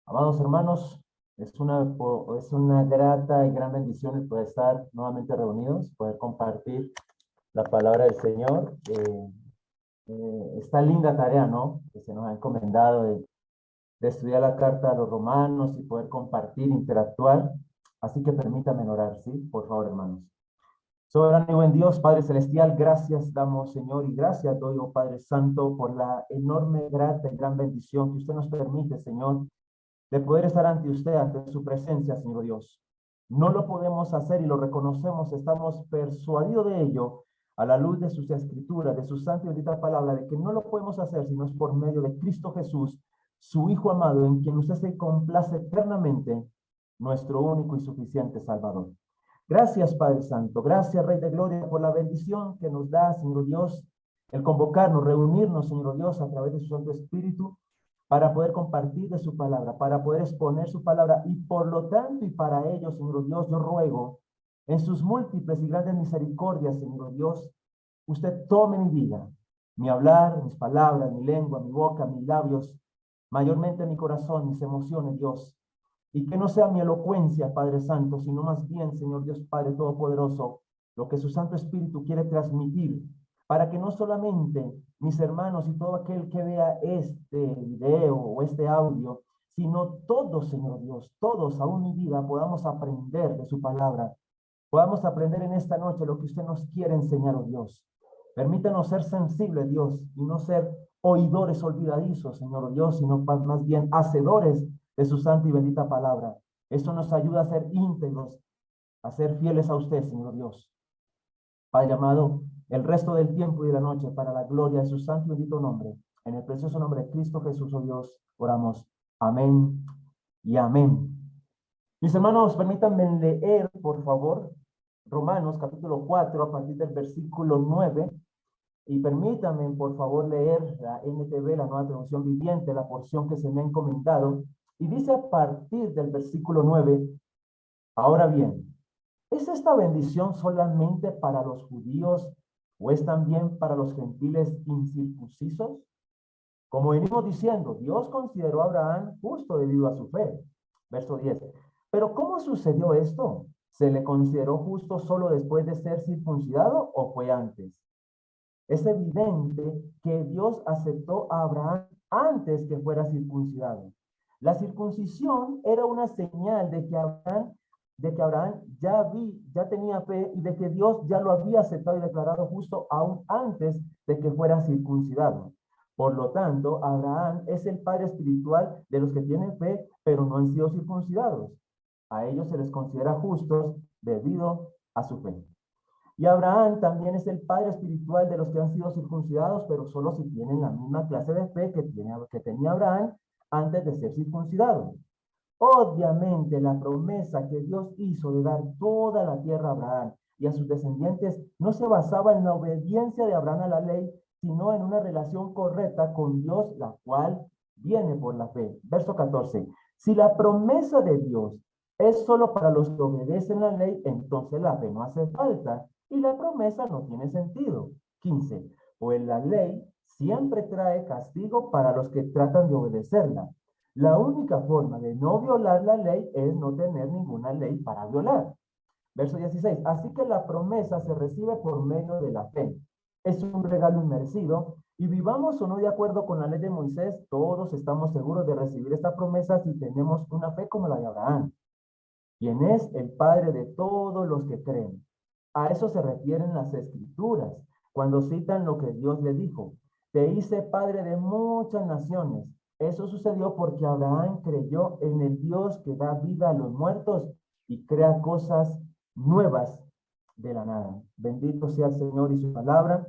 Amados hermanos, es una grata y gran bendición el poder estar nuevamente reunidos, poder compartir la palabra del Señor. Esta linda tarea, ¿no? Que se nos ha encomendado de estudiar la carta a los romanos y poder compartir, interactuar. Así que permítanme orar, ¿sí? Por favor, hermanos. Soberano y buen Dios, Padre Celestial, gracias damos, Señor, y gracias doy, oh Padre Santo, por la enorme, grata y gran bendición que usted nos permite, Señor, de poder estar ante usted, ante su presencia, Señor Dios. No lo podemos hacer y lo reconocemos, estamos persuadidos de ello a la luz de sus escrituras, de su santa y bendita palabra, de que no lo podemos hacer si no es por medio de Cristo Jesús, su Hijo amado, en quien usted se complace eternamente, nuestro único y suficiente Salvador. Gracias, Padre Santo. Gracias, Rey de Gloria, por la bendición que nos da, Señor Dios, el convocarnos, reunirnos, Señor Dios, a través de su Santo Espíritu, para poder compartir de su palabra, para poder exponer su palabra, y por lo tanto, y para ello, Señor Dios, yo ruego, en sus múltiples y grandes misericordias, Señor Dios, usted tome mi vida, mi hablar, mis palabras, mi lengua, mi boca, mis labios, mayormente mi corazón, mis emociones, Dios, y que no sea mi elocuencia, Padre Santo, sino más bien, Señor Dios Padre Todopoderoso, lo que su Santo Espíritu quiere transmitir, para que no solamente mis hermanos y todo aquel que vea este video o este audio, sino todos, Señor Dios, todos, aún mi vida, podamos aprender de su palabra, podamos aprender en esta noche lo que usted nos quiere enseñar, oh Dios. Permítanos ser sensibles, Dios, y no ser oidores olvidadizos, Señor Dios, sino más bien hacedores de su santa y bendita palabra. Eso nos ayuda a ser íntegros, a ser fieles a usted, Señor Dios. Padre amado, el resto del tiempo y de la noche, para la gloria de su santo y bendito nombre, en el precioso nombre de Cristo Jesús, oh Dios, oramos. Amén y amén. Mis hermanos, permítanme leer, por favor, Romanos capítulo 4, a partir del versículo 9, y permítanme, por favor, leer la NTV, la Nueva Traducción Viviente, la porción que se me ha encomendado, y dice a partir del versículo 9, ahora bien, ¿es esta bendición solamente para los judíos o es también para los gentiles incircuncisos? Como venimos diciendo, Dios consideró a Abraham justo debido a su fe. Verso 10. Pero ¿cómo sucedió esto? ¿Se le consideró justo solo después de ser circuncidado o fue antes? Es evidente que Dios aceptó a Abraham antes que fuera circuncidado. La circuncisión era una señal de que Abraham ya tenía fe y de que Dios ya lo había aceptado y declarado justo aún antes de que fuera circuncidado. Por lo tanto, Abraham es el padre espiritual de los que tienen fe, pero no han sido circuncidados. A ellos se les considera justos debido a su fe. Y Abraham también es el padre espiritual de los que han sido circuncidados, pero solo si tienen la misma clase de fe que tenía Abraham antes de ser circuncidado. Obviamente, la promesa que Dios hizo de dar toda la tierra a Abraham y a sus descendientes no se basaba en la obediencia de Abraham a la ley, sino en una relación correcta con Dios, la cual viene por la fe. Verso 14. Si la promesa de Dios es solo para los que obedecen la ley, entonces la fe no hace falta y la promesa no tiene sentido. 15. Pues la ley siempre trae castigo para los que tratan de obedecerla. La única forma de no violar la ley es no tener ninguna ley para violar. Verso 16. Así que la promesa se recibe por medio de la fe. Es un regalo inmerecido y vivamos o no de acuerdo con la ley de Moisés, todos estamos seguros de recibir esta promesa si tenemos una fe como la de Abraham, quien es el padre de todos los que creen. A eso se refieren las escrituras, cuando citan lo que Dios le dijo. Te hice padre de muchas naciones. Eso sucedió porque Abraham creyó en el Dios que da vida a los muertos y crea cosas nuevas de la nada. Bendito sea el Señor y su palabra.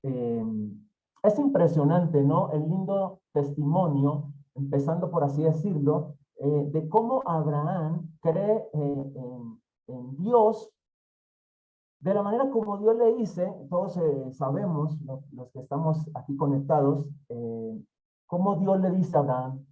Es impresionante, ¿no? El lindo testimonio, empezando por así decirlo, de cómo Abraham cree en Dios de la manera como Dios le dice. Todos sabemos, los que estamos aquí conectados, cómo Dios le dice a Abraham,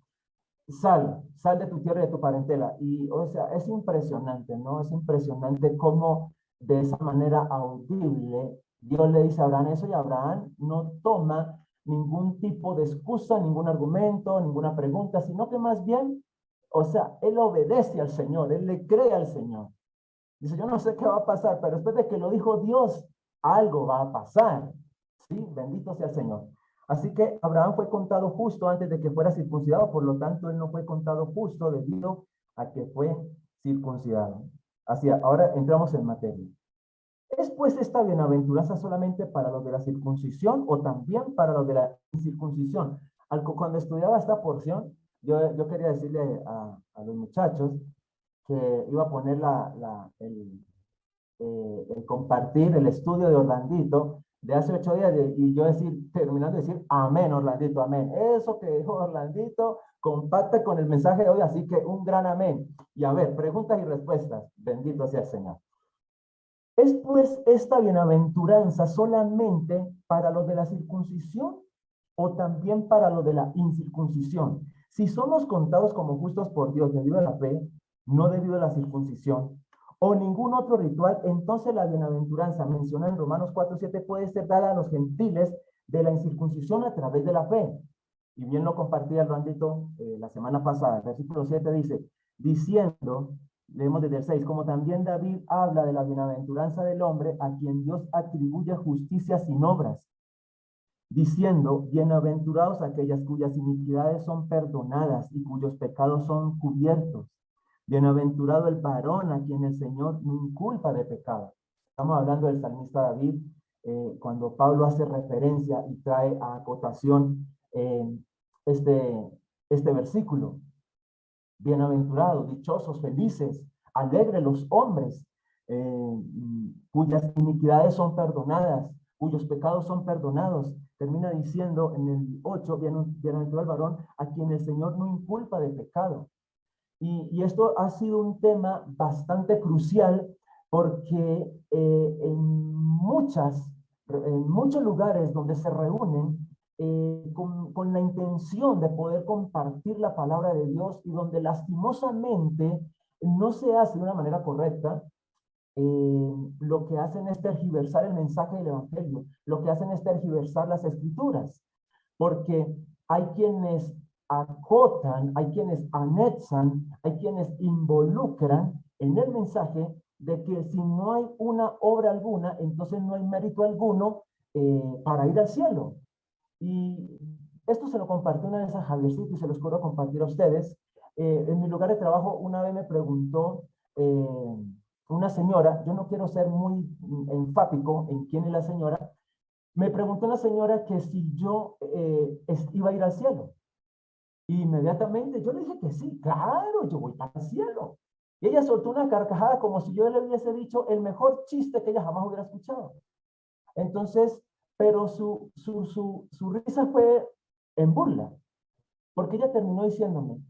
sal de tu tierra y de tu parentela. Y, o sea, es impresionante, ¿no? Es impresionante cómo de esa manera audible Dios le dice a Abraham eso y Abraham no toma ningún tipo de excusa, ningún argumento, ninguna pregunta, sino que más bien, o sea, él obedece al Señor, él le cree al Señor. Dice, yo no sé qué va a pasar, pero después de que lo dijo Dios, algo va a pasar. Sí, bendito sea el Señor. Así que Abraham fue contado justo antes de que fuera circuncidado, por lo tanto, él no fue contado justo debido a que fue circuncidado. Así, ahora entramos en materia. ¿Es pues esta bienaventuranza solamente para los de la circuncisión o también para los de la incircuncisión? Cuando estudiaba esta porción, yo quería decirle a los muchachos que iba a poner el compartir el estudio de Orlandito de hace 8 días y yo terminando de decir, amén, Orlandito, amén. Eso que dijo Orlandito compacta con el mensaje de hoy, así que un gran amén. Y a ver, preguntas y respuestas. Bendito sea el Señor. ¿Es pues esta bienaventuranza solamente para los de la circuncisión o también para los de la incircuncisión? Si somos contados como justos por Dios debido a la fe, no debido a la circuncisión, o ningún otro ritual, entonces la bienaventuranza mencionada en Romanos 4:7 puede ser dada a los gentiles de la incircuncisión a través de la fe. Y bien lo compartía el Randito la semana pasada. El versículo 7 dice, diciendo, leemos desde el 6, como también David habla de la bienaventuranza del hombre a quien Dios atribuye justicia sin obras, diciendo, bienaventurados aquellas cuyas iniquidades son perdonadas y cuyos pecados son cubiertos. Bienaventurado el varón a quien el Señor no inculpa de pecado. Estamos hablando del salmista David, cuando Pablo hace referencia y trae a acotación este, este versículo. Bienaventurados, dichosos, felices, alegres los hombres, cuyas iniquidades son perdonadas, cuyos pecados son perdonados. Termina diciendo en el 8, bienaventurado el varón a quien el Señor no inculpa de pecado. Y esto ha sido un tema bastante crucial porque en muchos lugares donde se reúnen con la intención de poder compartir la palabra de Dios y donde lastimosamente no se hace de una manera correcta, lo que hacen es tergiversar el mensaje del Evangelio, lo que hacen es tergiversar las escrituras, porque hay quienes acotan, hay quienes anexan, hay quienes involucran en el mensaje de que si no hay una obra alguna, entonces no hay mérito alguno para ir al cielo. Y esto se lo compartí una vez a Javiercito y se los quiero compartir a ustedes. En mi lugar de trabajo una vez me preguntó una señora, yo no quiero ser muy enfático en quién es la señora, me preguntó una señora que si yo iba a ir al cielo. Y inmediatamente yo le dije que sí, claro, yo voy para el cielo. Y ella soltó una carcajada como si yo le hubiese dicho el mejor chiste que ella jamás hubiera escuchado. Entonces, pero su risa fue en burla, porque ella terminó diciéndome,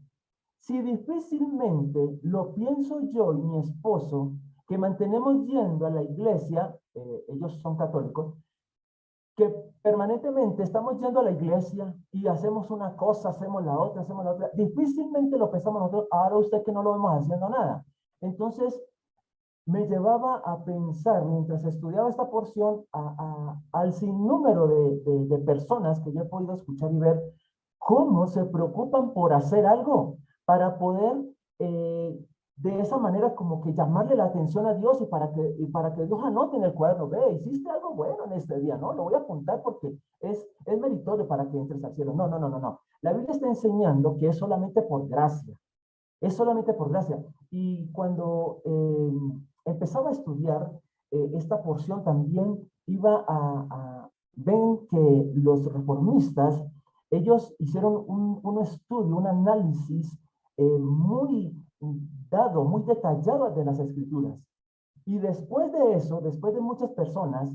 si difícilmente lo pienso yo y mi esposo, que mantenemos yendo a la iglesia, ellos son católicos, que permanentemente estamos yendo a la iglesia y hacemos una cosa, hacemos la otra, difícilmente lo pensamos nosotros, ahora usted que no lo vemos haciendo nada. Entonces, me llevaba a pensar, mientras estudiaba esta porción, al sinnúmero de personas que yo he podido escuchar y ver cómo se preocupan por hacer algo para poder de esa manera como que llamarle la atención a Dios y para que Dios anote en el cuaderno, ve, hiciste algo bueno en este día, ¿no? Lo voy a apuntar porque es meritorio para que entres al cielo. No, no, no, no, no. La Biblia está enseñando que es solamente por gracia. Es solamente por gracia. Y cuando empezaba a estudiar esta porción también iba ven que los reformistas, ellos hicieron un estudio, un análisis muy dado, muy detallado de las escrituras. Y después de eso, después de muchas personas,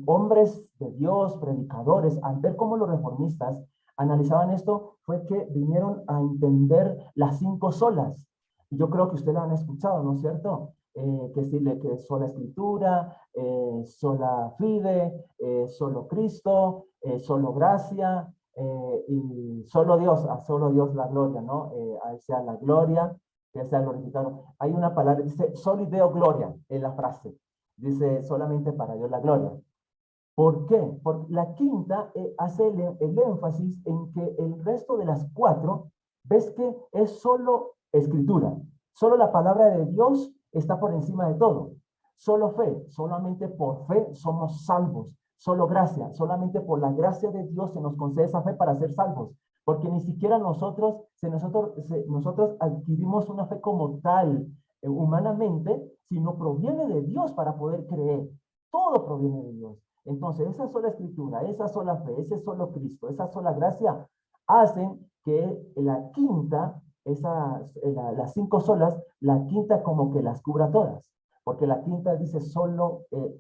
hombres de Dios, predicadores, al ver cómo los reformistas analizaban esto, fue que vinieron a entender las 5 solas. Y yo creo que ustedes la han escuchado, ¿no es cierto? Que decirle que es sola escritura, sola fide, solo Cristo, solo gracia, y solo Dios la gloria, ¿no? A él sea la gloria, que sea glorificado. Hay una palabra, dice, soli deo gloria, en la frase. Dice, solamente para Dios la gloria. ¿Por qué? Porque la quinta hace el énfasis en que el resto de las cuatro, ves que es solo escritura, solo la palabra de Dios está por encima de todo. Solo fe, solamente por fe somos salvos. Solo gracia, solamente por la gracia de Dios se nos concede esa fe para ser salvos. Porque ni siquiera nosotros adquirimos una fe como tal, humanamente, sino proviene de Dios para poder creer. Todo proviene de Dios. Entonces, esa sola escritura, esa sola fe, ese solo Cristo, esa sola gracia, hacen que la quinta, las cinco solas, la quinta como que las cubra todas. Porque la quinta dice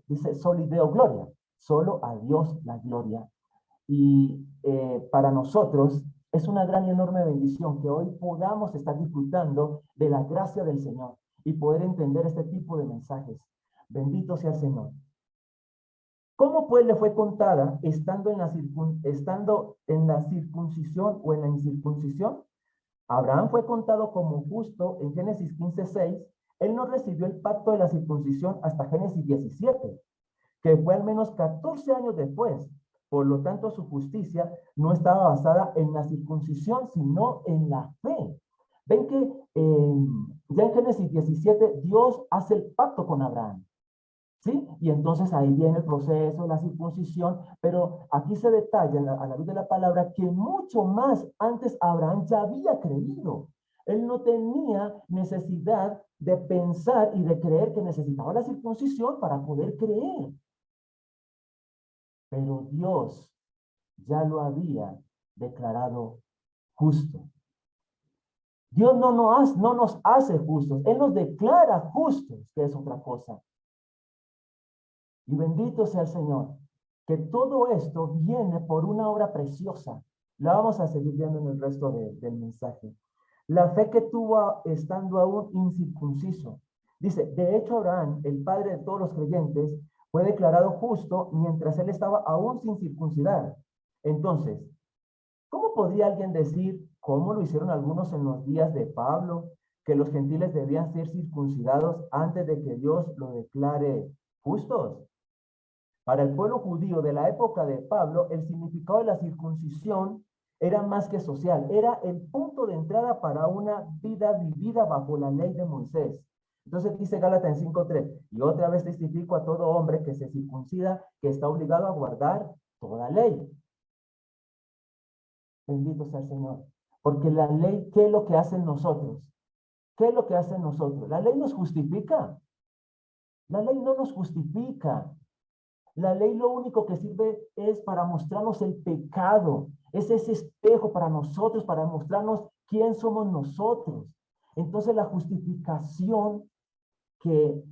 dice soli Deo gloria, solo a Dios la gloria. Y para nosotros es una gran y enorme bendición que hoy podamos estar disfrutando de la gracia del Señor y poder entender este tipo de mensajes. Bendito sea el Señor. ¿Cómo pues le fue contada estando en la circuncisión o en la incircuncisión? Abraham fue contado como justo en Génesis 15:6. Él no recibió el pacto de la circuncisión hasta Génesis 17, que fue al menos 14 años después. Por lo tanto, su justicia no estaba basada en la circuncisión, sino en la fe. Ven que ya en Génesis 17 Dios hace el pacto con Abraham. ¿Sí? Y entonces ahí viene el proceso, la circuncisión, pero aquí se detalla a la luz de la palabra que mucho más antes Abraham ya había creído. Él no tenía necesidad de pensar y de creer que necesitaba la circuncisión para poder creer. Pero Dios ya lo había declarado justo. Dios no nos hace justos, Él nos declara justos, que es otra cosa. Y bendito sea el Señor, que todo esto viene por una obra preciosa. La vamos a seguir viendo en el resto del mensaje. La fe que tuvo estando aún incircunciso. Dice, de hecho Abraham, el padre de todos los creyentes, fue declarado justo mientras él estaba aún sin circuncidar. Entonces, ¿cómo podría alguien decir, como lo hicieron algunos en los días de Pablo, que los gentiles debían ser circuncidados antes de que Dios lo declare justos? Para el pueblo judío de la época de Pablo, el significado de la circuncisión era más que social, era el punto de entrada para una vida vivida bajo la ley de Moisés. Entonces dice Gálatas en 5:3, y otra vez testifico a todo hombre que se circuncida, que está obligado a guardar toda ley. Bendito sea el Señor. Porque la ley, ¿qué es lo que hacen nosotros? ¿Qué es lo que hacen nosotros? La ley nos justifica. La ley no nos justifica. La ley lo único que sirve es para mostrarnos el pecado. Es ese espejo para nosotros, para mostrarnos quién somos nosotros. Entonces la justificación que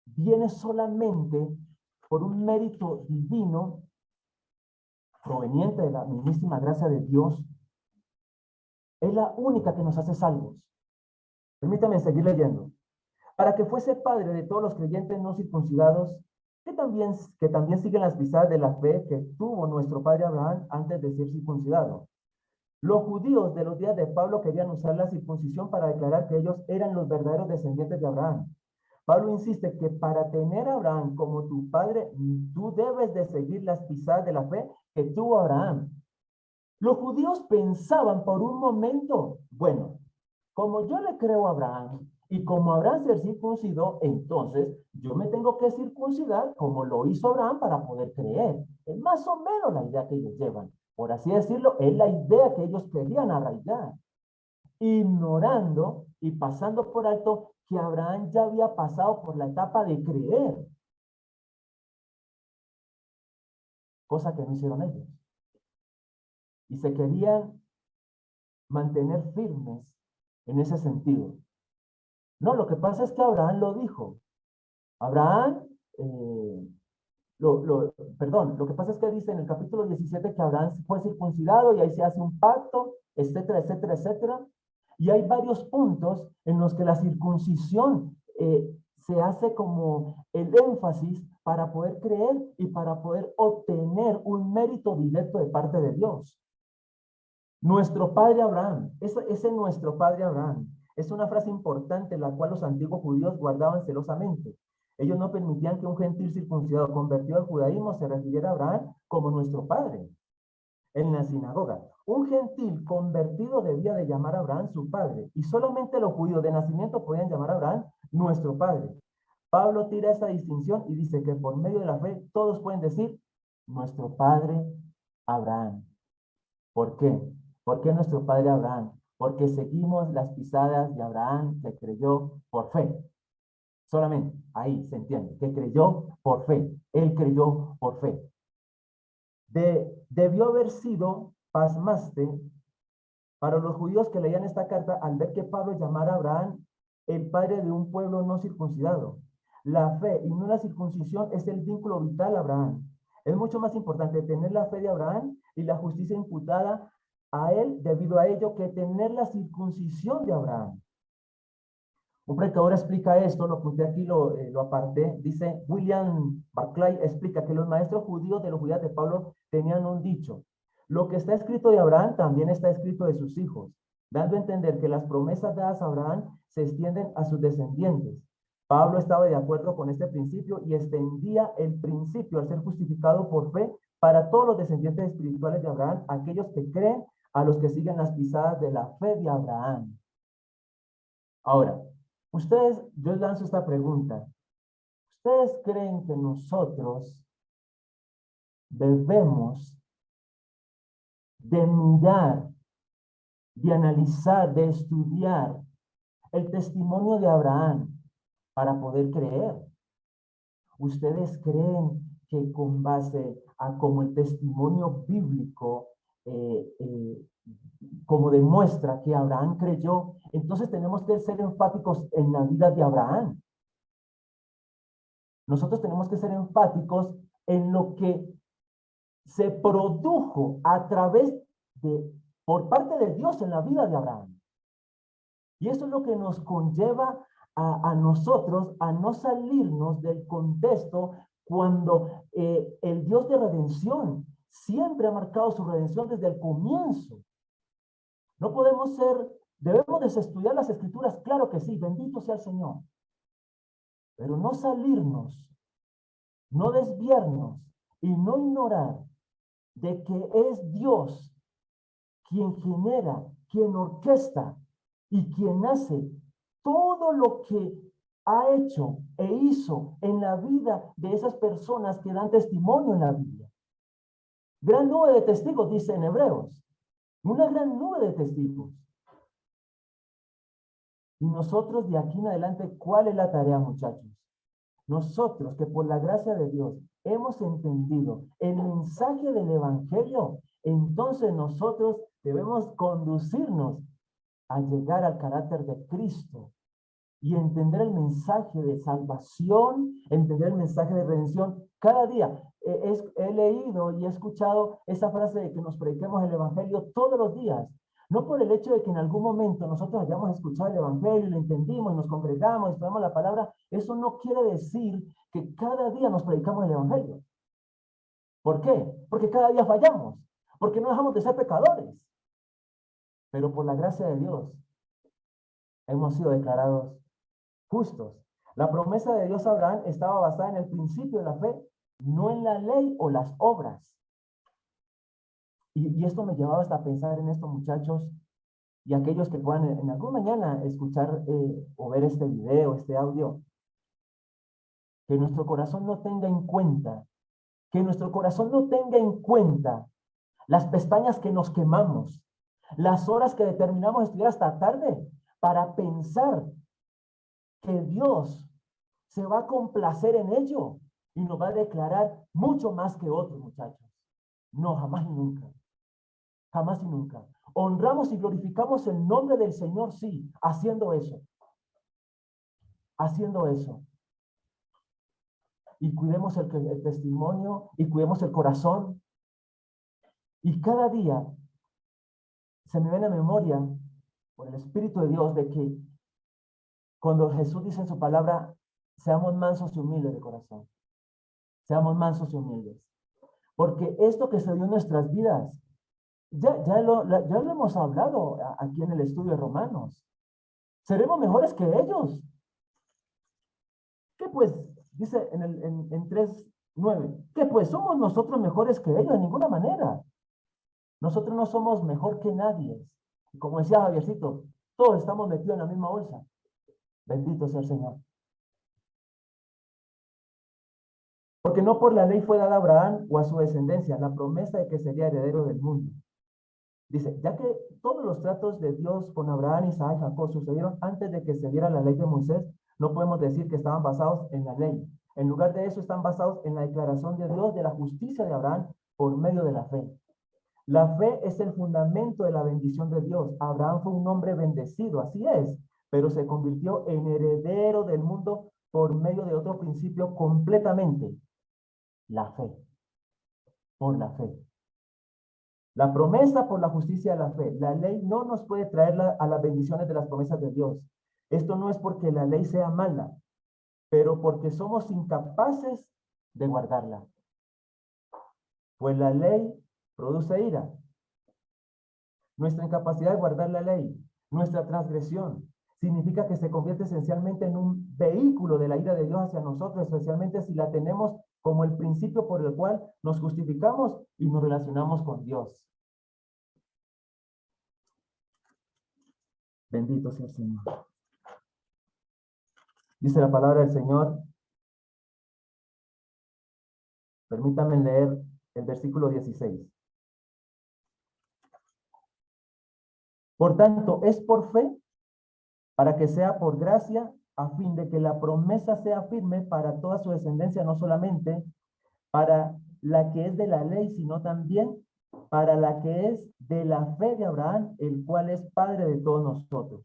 viene solamente por un mérito divino, proveniente de la mismísima gracia de Dios, es la única que nos hace salvos. Permítame seguir leyendo. Para que fuese padre de todos los creyentes no circuncidados, que también siguen las pisadas de la fe que tuvo nuestro padre Abraham antes de ser circuncidado. Los judíos de los días de Pablo querían usar la circuncisión para declarar que ellos eran los verdaderos descendientes de Abraham. Pablo insiste que para tener a Abraham como tu padre, tú debes de seguir las pisadas de la fe que tuvo Abraham. Los judíos pensaban por un momento, bueno, como yo le creo a Abraham y como Abraham se circuncidó, entonces yo me tengo que circuncidar como lo hizo Abraham para poder creer. Es más o menos la idea que ellos llevan. Por así decirlo, es la idea que ellos querían arraigar, ignorando y pasando por alto que Abraham ya había pasado por la etapa de creer, cosa que no hicieron ellos. Y se querían mantener firmes en ese sentido. No, lo que pasa es que Abraham lo dijo. Abraham, perdón, lo que pasa es que dice en el capítulo 17 que Abraham fue circuncidado y ahí se hace un pacto, etcétera, etcétera, etcétera. Y hay varios puntos en los que la circuncisión se hace como el énfasis para poder creer y para poder obtener un mérito directo de parte de Dios. Nuestro padre Abraham, ese nuestro padre Abraham, es una frase importante la cual los antiguos judíos guardaban celosamente. Ellos no permitían que un gentil circuncidado convertido al judaísmo se refiriera a Abraham como nuestro padre en la sinagoga. Un gentil convertido debía de llamar a Abraham su padre, y solamente los judíos de nacimiento podían llamar a Abraham nuestro padre. Pablo tira esta distinción y dice que por medio de la fe todos pueden decir nuestro padre Abraham. ¿Por qué? ¿Por qué nuestro padre Abraham? Porque seguimos las pisadas de Abraham, que creyó por fe. Solamente ahí se entiende, que creyó por fe. Él creyó por fe. Debió haber sido pasmaste para los judíos que leían esta carta al ver que Pablo llamara a Abraham el padre de un pueblo no circuncidado. La fe y no la circuncisión es el vínculo vital a Abraham. Es mucho más importante tener la fe de Abraham y la justicia imputada a él debido a ello que tener la circuncisión de Abraham. Un predicador explica esto, lo apunté aquí, lo aparté. Dice, William Barclay explica que los maestros judíos de los judíos de Pablo tenían un dicho: lo que está escrito de Abraham también está escrito de sus hijos, dando a entender que las promesas dadas a Abraham se extienden a sus descendientes. Pablo estaba de acuerdo con este principio y extendía el principio al ser justificado por fe para todos los descendientes espirituales de Abraham, aquellos que creen, a los que siguen las pisadas de la fe de Abraham. Ahora, yo lanzo esta pregunta. ¿Ustedes creen que nosotros debemos de mirar, de analizar, de estudiar el testimonio de Abraham para poder creer? ¿Ustedes creen que con base a como el testimonio bíblico como demuestra que Abraham creyó, entonces tenemos que ser enfáticos en la vida de Abraham? Nosotros tenemos que ser enfáticos en lo que se produjo a través por parte de Dios en la vida de Abraham. Y eso es lo que nos conlleva a nosotros a no salirnos del contexto cuando el Dios de redención siempre ha marcado su redención desde el comienzo. No podemos debemos desestudiar las escrituras, claro que sí, bendito sea el Señor. Pero no salirnos, no desviarnos y no ignorar de que es Dios quien genera, quien orquesta y quien hace todo lo que ha hecho e hizo en la vida de esas personas que dan testimonio en la Biblia. Gran nube de testigos, dice en Hebreos. Una gran nube de testigos. Y nosotros de aquí en adelante, ¿cuál es la tarea, muchachos? Nosotros que por la gracia de Dios hemos entendido el mensaje del Evangelio, entonces nosotros debemos conducirnos a llegar al carácter de Cristo y entender el mensaje de salvación, entender el mensaje de redención. Cada día he leído y he escuchado esa frase de que nos prediquemos el Evangelio todos los días. No por el hecho de que en algún momento nosotros hayamos escuchado el Evangelio y lo entendimos, nos congregamos, estudiamos la palabra, eso no quiere decir que cada día nos predicamos el Evangelio. ¿Por qué? Porque cada día fallamos, porque no dejamos de ser pecadores. Pero por la gracia de Dios hemos sido declarados justos. La promesa de Dios a Abraham estaba basada en el principio de la fe, no en la ley o las obras. Y esto me llevaba hasta pensar en esto, muchachos, y aquellos que puedan en alguna mañana escuchar o ver este video, este audio, que nuestro corazón no tenga en cuenta, que nuestro corazón no tenga en cuenta las pestañas que nos quemamos, las horas que determinamos estudiar hasta tarde para pensar que Dios se va a complacer en ello y nos va a declarar mucho más que otros, muchachos. No, jamás y nunca. Jamás y nunca. Honramos y glorificamos el nombre del Señor, sí, haciendo eso. Haciendo eso. Y cuidemos el testimonio y cuidemos el corazón. Y cada día se me viene a memoria, por el Espíritu de Dios, de que cuando Jesús dice en su palabra, seamos mansos y humildes de corazón. Seamos mansos y humildes. Porque esto que se dio en nuestras vidas, ya lo hemos hablado aquí en el estudio de Romanos. Seremos mejores que ellos. Que pues Dice en 3:9, ¿qué pues? ¿Somos nosotros mejores que ellos? De ninguna manera. Nosotros no somos mejor que nadie. Como decía Javiercito, todos estamos metidos en la misma bolsa. Bendito sea el Señor. Porque no por la ley fue dada a Abraham o a su descendencia la promesa de que sería heredero del mundo. Dice, ya que todos los tratos de Dios con Abraham, Isaac y Jacob sucedieron antes de que se diera la ley de Moisés, no podemos decir que estaban basados en la ley. En lugar de eso, están basados en la declaración de Dios de la justicia de Abraham por medio de la fe. La fe es el fundamento de la bendición de Dios. Abraham fue un hombre bendecido, así es, pero se convirtió en heredero del mundo por medio de otro principio completamente, la fe, por la fe. La promesa por la justicia de la fe. La ley no nos puede traer a las bendiciones de las promesas de Dios. Esto no es porque la ley sea mala, pero porque somos incapaces de guardarla. Pues la ley produce ira. Nuestra incapacidad de guardar la ley, nuestra transgresión, significa que se convierte esencialmente en un vehículo de la ira de Dios hacia nosotros, especialmente si la tenemos como el principio por el cual nos justificamos y nos relacionamos con Dios. Bendito sea el Señor. Dice la palabra del Señor. Permítanme leer el versículo 16. Por tanto, es por fe, para que sea por gracia, a fin de que la promesa sea firme para toda su descendencia, no solamente para la que es de la ley, sino también para la que es de la fe de Abraham, el cual es Padre de todos nosotros.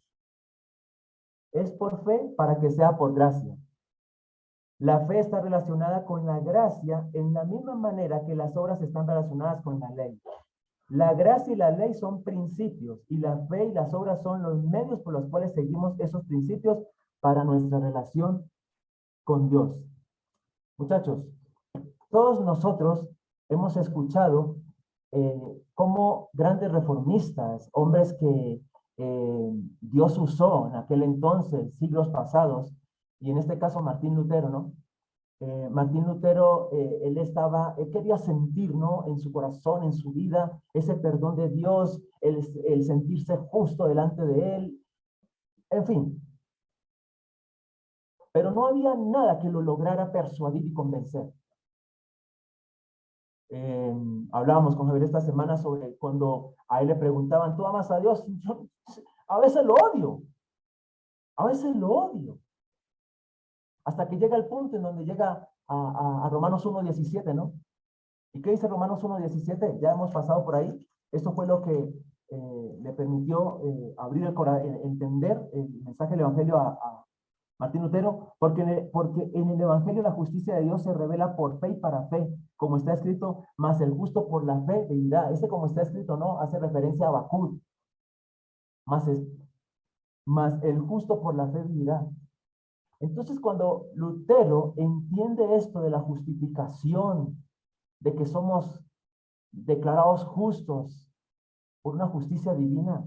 Es por fe para que sea por gracia. La fe está relacionada con la gracia en la misma manera que las obras están relacionadas con la ley. La gracia y la ley son principios y la fe y las obras son los medios por los cuales seguimos esos principios para nuestra relación con Dios. Muchachos, todos nosotros hemos escuchado cómo grandes reformistas, hombres que Dios usó en aquel entonces, siglos pasados, y en este caso Martín Lutero, ¿no? Martín Lutero, él quería sentir, ¿no? En su corazón, en su vida, ese perdón de Dios, el sentirse justo delante de él, en fin. Pero no había nada que lo lograra persuadir y convencer. Hablábamos con Javier esta semana sobre cuando a él le preguntaban, ¿tú amas a Dios? Yo, a veces lo odio, a veces lo odio. Hasta que llega el punto en donde llega a Romanos 1:17, ¿no? ¿Y qué dice Romanos 1:17? Ya hemos pasado por ahí. Esto fue lo que le permitió abrir el corazón, entender el mensaje del Evangelio a Martín Lutero, porque en el Evangelio la justicia de Dios se revela por fe y para fe, como está escrito, mas el justo por la fe vivirá. Ese como está escrito, ¿no? Hace referencia a Habacuc. Mas el justo por la fe vivirá. Entonces, cuando Lutero entiende esto de la justificación, de que somos declarados justos por una justicia divina,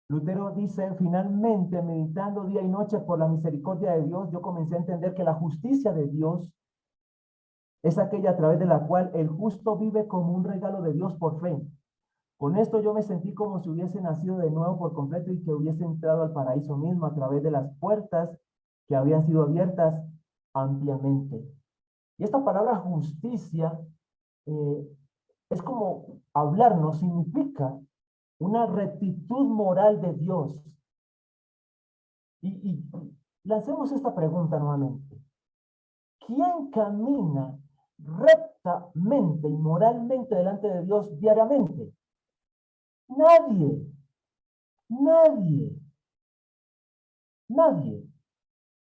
Lutero dice, finalmente, meditando día y noche por la misericordia de Dios, yo comencé a entender que la justicia de Dios es aquella a través de la cual el justo vive como un regalo de Dios por fe. Con esto yo me sentí como si hubiese nacido de nuevo por completo y que hubiese entrado al paraíso mismo a través de las puertas que habían sido abiertas ampliamente. Y esta palabra justicia es como hablarnos, significa una rectitud moral de Dios. Y lancemos esta pregunta nuevamente. ¿Quién camina rectamente y moralmente delante de Dios diariamente? Nadie, nadie, nadie.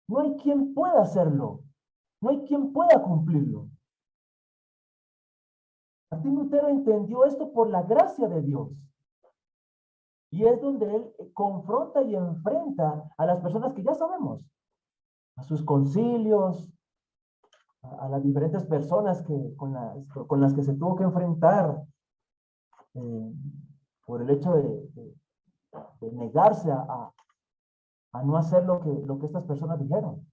No hay quien pueda hacerlo. No hay quien pueda cumplirlo. Martín Lutero entendió esto por la gracia de Dios. Y es donde él confronta y enfrenta a las personas que ya sabemos, a sus concilios, a las diferentes personas con las que se tuvo que enfrentar por el hecho de negarse a no hacer lo que estas personas dijeron.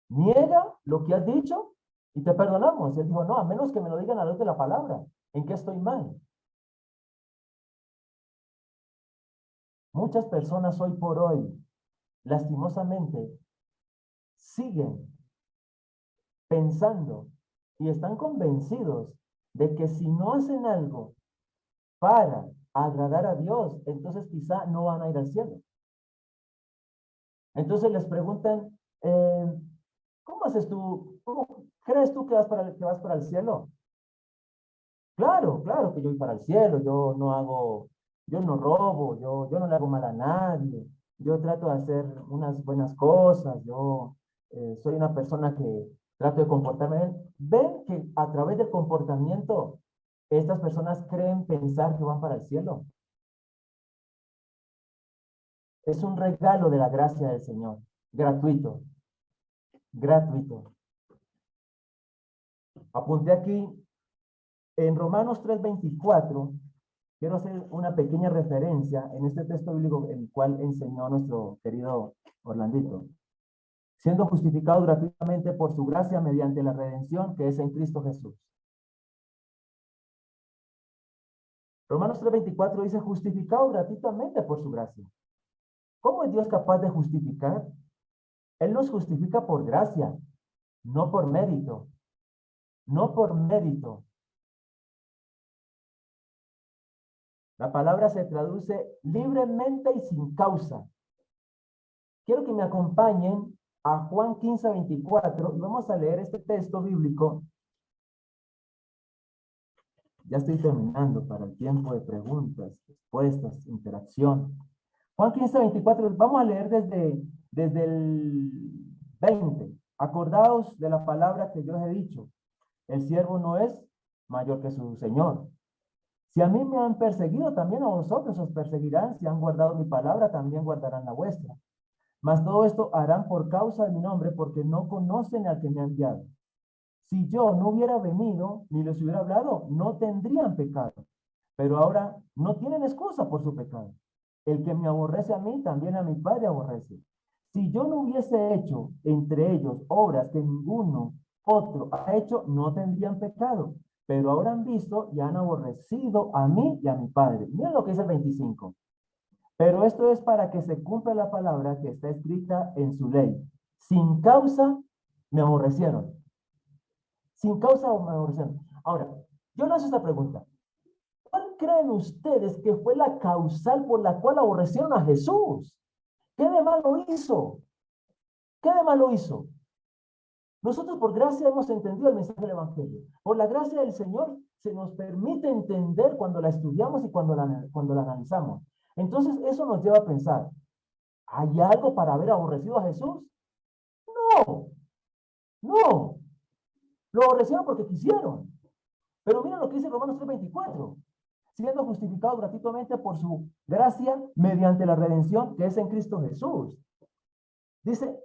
Niega lo que has dicho y te perdonamos. Y él dijo, no, a menos que me lo digan a la luz de la palabra. ¿En qué estoy mal? Muchas personas hoy por hoy, lastimosamente, siguen pensando y están convencidos de que si no hacen algo para agradar a Dios, entonces quizá no van a ir al cielo. Entonces les preguntan, ¿cómo haces tú? ¿Cómo crees tú que que vas para el cielo? Claro, claro que yo voy para el cielo, yo no robo, yo no le hago mal a nadie, yo trato de hacer unas buenas cosas, yo soy una persona que trato de comportarme bien. Ven que a través del comportamiento estas personas creen pensar que van para el cielo. Es un regalo de la gracia del Señor, gratuito, gratuito. Apunté aquí en Romanos 3:24. Quiero hacer una pequeña referencia en este texto bíblico el cual enseñó nuestro querido Orlandito. Siendo justificados gratuitamente por su gracia mediante la redención que es en Cristo Jesús. Romanos 3:24 dice, justificado gratuitamente por su gracia. ¿Cómo es Dios capaz de justificar? Él nos justifica por gracia, no por mérito. No por mérito. La palabra se traduce libremente y sin causa. Quiero que me acompañen a Juan 15:24 y vamos a leer este texto bíblico. Ya estoy terminando para el tiempo de preguntas, respuestas, interacción. Juan 15:24, vamos a leer desde el 20. Acordaos de la palabra que yo os he dicho. El siervo no es mayor que su Señor. Si a mí me han perseguido, también a vosotros os perseguirán. Si han guardado mi palabra, también guardarán la vuestra. Mas todo esto harán por causa de mi nombre, porque no conocen al que me ha enviado. Si yo no hubiera venido, ni les hubiera hablado, no tendrían pecado. Pero ahora no tienen excusa por su pecado. El que me aborrece a mí, también a mi Padre aborrece. Si yo no hubiese hecho entre ellos obras que ninguno otro ha hecho, no tendrían pecado. Pero ahora han visto y han aborrecido a mí y a mi Padre. Miren lo que dice el 25. Pero esto es para que se cumpla la palabra que está escrita en su ley. Sin causa me aborrecieron. Sin causa me aborrecieron. Ahora, yo les hago esta pregunta. ¿Cuál creen ustedes que fue la causal por la cual aborrecieron a Jesús? ¿Qué de malo hizo? ¿Qué de malo hizo? Nosotros por gracia hemos entendido el mensaje del Evangelio. Por la gracia del Señor se nos permite entender cuando la estudiamos y cuando la analizamos. Entonces eso nos lleva a pensar, ¿hay algo para haber aborrecido a Jesús? No, no. Lo aborrecieron porque quisieron. Pero miren lo que dice Romanos 3:24. Siendo justificados gratuitamente por su gracia mediante la redención que es en Cristo Jesús. Dice,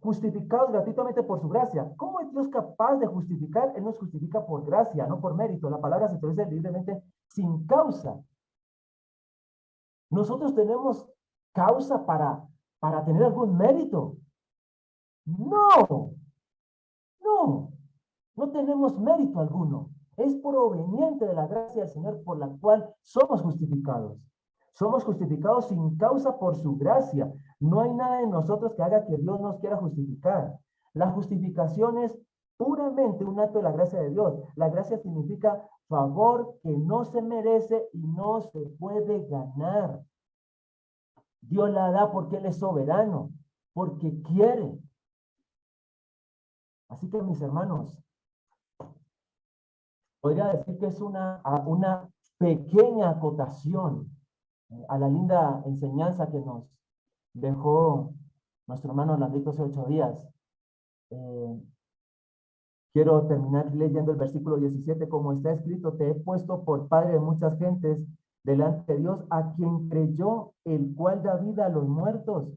justificados gratuitamente por su gracia. ¿Cómo es Dios capaz de justificar? Él nos justifica por gracia, no por mérito. La palabra se traduce libremente sin causa. Nosotros tenemos causa para tener algún mérito. No, no, no tenemos mérito alguno. Es proveniente de la gracia del Señor por la cual somos justificados. Somos justificados sin causa por su gracia. No hay nada en nosotros que haga que Dios nos quiera justificar. La justificación es puramente un acto de la gracia de Dios. La gracia significa favor que no se merece y no se puede ganar. Dios la da porque Él es soberano, porque quiere. Así que mis hermanos, podría decir que es una pequeña acotación a la linda enseñanza que nos dejó nuestro hermano Orlandito hace 8 días. Quiero terminar leyendo el versículo 17, como está escrito, te he puesto por padre de muchas gentes delante de Dios, a quien creyó, el cual da vida a los muertos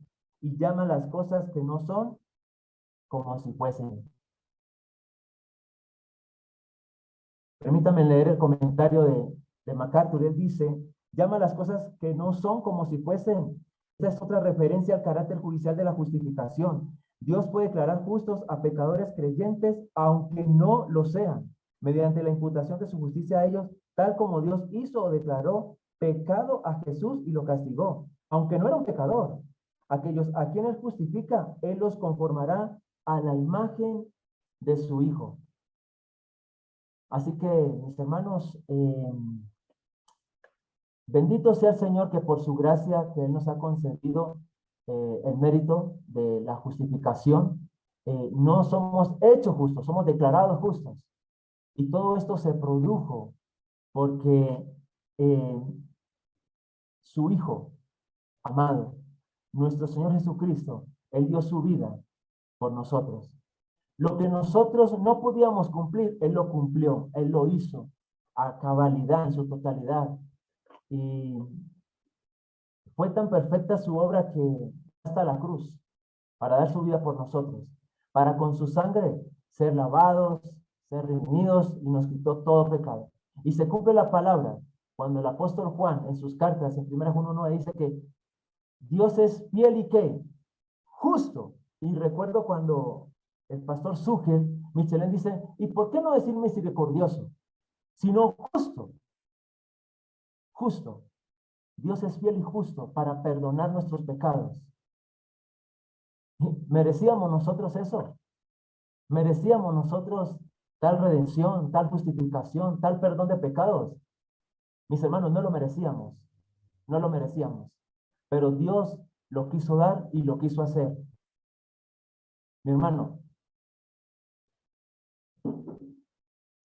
y llama las cosas que no son como si fuesen. Permítame leer el comentario de MacArthur. Él dice, llama las cosas que no son como si fuesen. Esta es otra referencia al carácter judicial de la justificación. Dios puede declarar justos a pecadores creyentes, aunque no lo sean, mediante la imputación de su justicia a ellos, tal como Dios hizo o declaró pecado a Jesús y lo castigó, aunque no era un pecador. Aquellos a quienes justifica, Él los conformará a la imagen de su Hijo. Así que, mis hermanos, bendito sea el Señor que por su gracia que Él nos ha concedido el mérito de la justificación, no somos hechos justos, somos declarados justos. Y todo esto se produjo porque su Hijo amado, nuestro Señor Jesucristo, Él dio su vida por nosotros. Lo que nosotros no podíamos cumplir, Él lo cumplió, Él lo hizo a cabalidad, en su totalidad. Y fue tan perfecta su obra que hasta la cruz, para dar su vida por nosotros, para con su sangre ser lavados, ser redimidos y nos quitó todo pecado. Y se cumple la palabra cuando el apóstol Juan en sus cartas en 1 Juan 1 dice que Dios es fiel y que justo. Y recuerdo cuando el pastor Sugel, Michelén dice, ¿y por qué no decir misericordioso? Sino justo, justo. Dios es fiel y justo para perdonar nuestros pecados. ¿Merecíamos nosotros eso? ¿Merecíamos nosotros tal redención, tal justificación, tal perdón de pecados? Mis hermanos, no lo merecíamos. No lo merecíamos. Pero Dios lo quiso dar y lo quiso hacer. Mi hermano,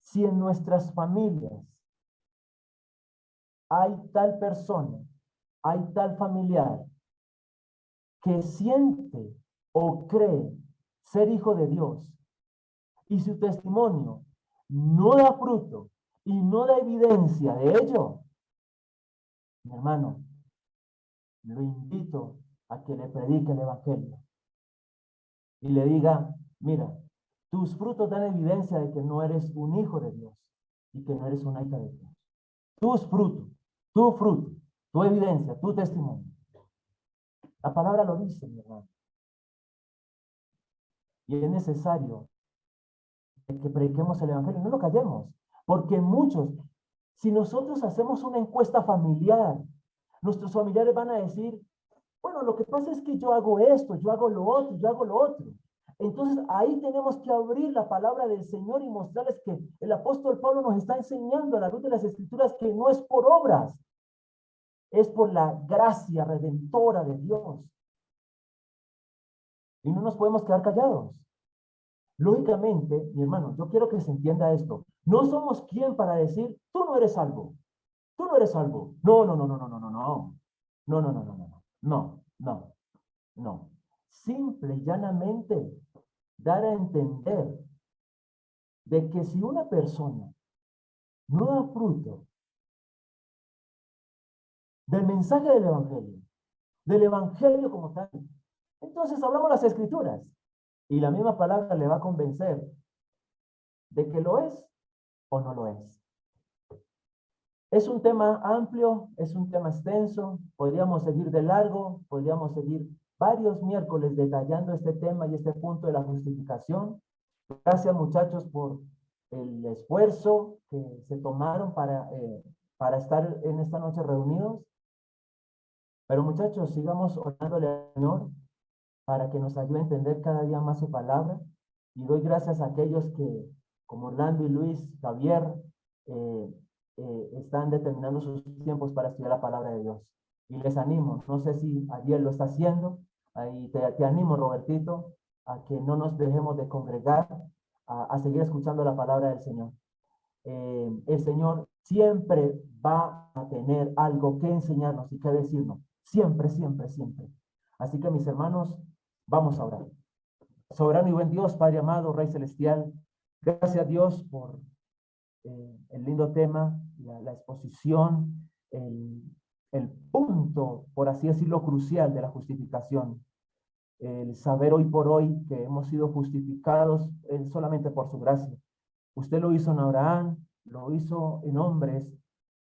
si en nuestras familias hay tal persona, hay tal familiar que siente o cree ser hijo de Dios y su testimonio no da fruto y no da evidencia de ello, mi hermano, lo invito a que le predique el evangelio y le diga, mira, tus frutos dan evidencia de que no eres un hijo de Dios y que no eres una hija de Dios. Tus frutos, tu fruto, tu evidencia, tu testimonio. La palabra lo dice, mi hermano. Y es necesario que prediquemos el evangelio, no lo callemos, porque muchos, si nosotros hacemos una encuesta familiar, nuestros familiares van a decir, bueno, lo que pasa es que yo hago esto, yo hago lo otro, yo hago lo otro. Entonces ahí tenemos que abrir la palabra del Señor y mostrarles que el apóstol Pablo nos está enseñando a la luz de las escrituras que no es por obras, es por la gracia redentora de Dios. Y no nos podemos quedar callados. Lógicamente, mi hermano, yo quiero que se entienda esto. No somos quien para decir, tú no eres salvo. Tú no eres salvo. No, no, no, no, no, no, no, no. No, no, no, no, no, no, no, no. Simple y llanamente dar a entender de que si una persona no da fruto del evangelio como tal, entonces hablamos las escrituras y la misma palabra le va a convencer de que lo es o no lo es. Es un tema amplio, es un tema extenso, podríamos seguir de largo, podríamos seguir varios miércoles detallando este tema y este punto de la justificación. Gracias muchachos por el esfuerzo que se tomaron para estar en esta noche reunidos. Pero muchachos, sigamos orándole al Señor para que nos ayude a entender cada día más su palabra. Y doy gracias a aquellos que, como Orlando y Luis, Javier, están determinando sus tiempos para estudiar la palabra de Dios. Y les animo, no sé si Ariel lo está haciendo, ahí te animo, Robertito, a que no nos dejemos de congregar, a seguir escuchando la palabra del Señor. El Señor siempre va a tener algo que enseñarnos y que decirnos. Siempre, siempre, siempre. Así que mis hermanos, vamos a orar. Soberano y buen Dios, Padre amado, Rey celestial, gracias a Dios por el lindo tema, la exposición, el punto, por así decirlo, crucial de la justificación. El saber hoy por hoy que hemos sido justificados solamente por su gracia. Usted lo hizo en Abraham, lo hizo en hombres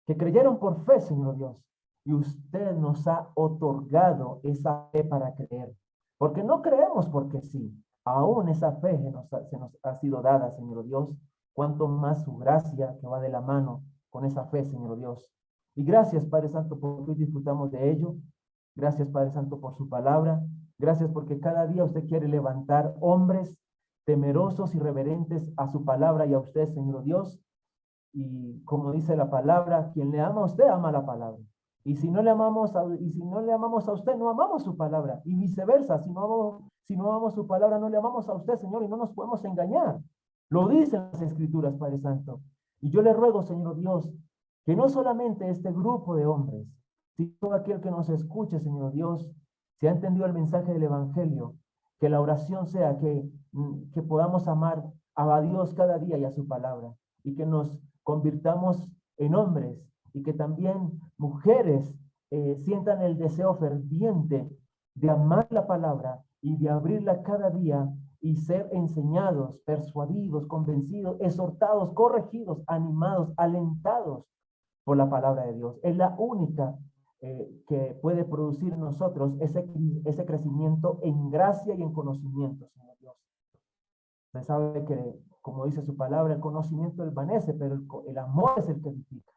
que creyeron por fe, Señor Dios. Y usted nos ha otorgado esa fe para creer. Porque no creemos porque sí. Aún esa fe se nos ha sido dada, Señor Dios, cuanto más su gracia que va de la mano con esa fe, Señor Dios. Y gracias, Padre Santo, porque hoy disfrutamos de ello. Gracias, Padre Santo, por su palabra. Gracias porque cada día usted quiere levantar hombres temerosos y reverentes a su palabra y a usted, Señor Dios. Y como dice la palabra, quien le ama a usted ama la palabra. Y si no le amamos y si no le amamos a usted, no amamos su palabra. Y viceversa, si no amamos su palabra, no le amamos a usted, Señor, y no nos podemos engañar. Lo dicen las Escrituras, Padre Santo. Y yo le ruego, Señor Dios, que no solamente este grupo de hombres, sino todo aquel que nos escuche, Señor Dios, si ha entendido el mensaje del Evangelio, que la oración sea que podamos amar a Dios cada día y a su palabra, y que nos convirtamos en hombres y que también mujeres sientan el deseo ferviente de amar la palabra y de abrirla cada día y ser enseñados, persuadidos, convencidos, exhortados, corregidos, animados, alentados por la palabra de Dios. Es la única que puede producir en nosotros ese crecimiento en gracia y en conocimiento, Señor Dios. Usted sabe que, como dice su palabra, el conocimiento desvanece, pero el amor es el que edifica.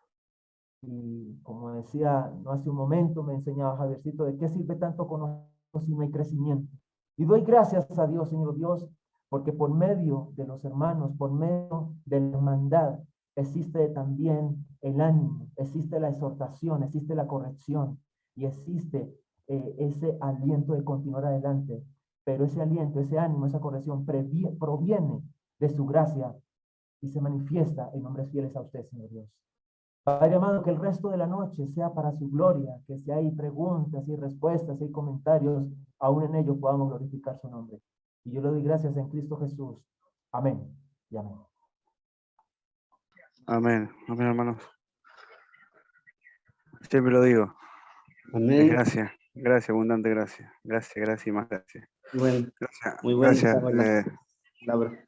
Y como decía, no hace un momento, me enseñaba Javiercito, ¿de qué sirve tanto conocimiento si no hay crecimiento? Y doy gracias a Dios, Señor Dios, porque por medio de los hermanos, por medio de la hermandad, existe también el ánimo, existe la exhortación, existe la corrección y existe ese aliento de continuar adelante. Pero ese aliento, ese ánimo, esa corrección proviene de su gracia y se manifiesta en hombres fieles a usted, Señor Dios. Padre amado, que el resto de la noche sea para su gloria, que si hay preguntas y respuestas, si hay comentarios, aún en ello podamos glorificar su nombre. Y yo le doy gracias en Cristo Jesús. Amén y amén. Amén, amén, hermanos. Siempre lo digo. Amén. Es gracias, gracias, abundante gracias. Gracias, gracias y más gracias. Bueno, Gracias, muy bueno. gracias, Palabra.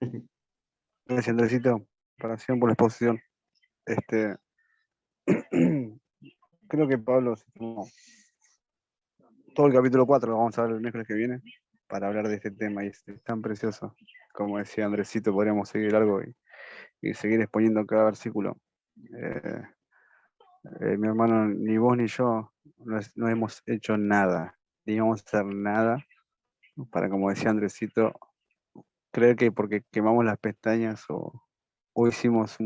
gracias, Andresito, por la exposición. Creo que Pablo se tomó todo el capítulo 4, lo vamos a ver el miércoles que viene, para hablar de este tema, y es tan precioso. Como decía Andresito, podríamos seguir largo y seguir exponiendo cada versículo. Mi hermano, ni vos ni yo no hemos hecho nada, ni vamos a hacer nada para, como decía Andresito, creer que porque quemamos las pestañas o hicimos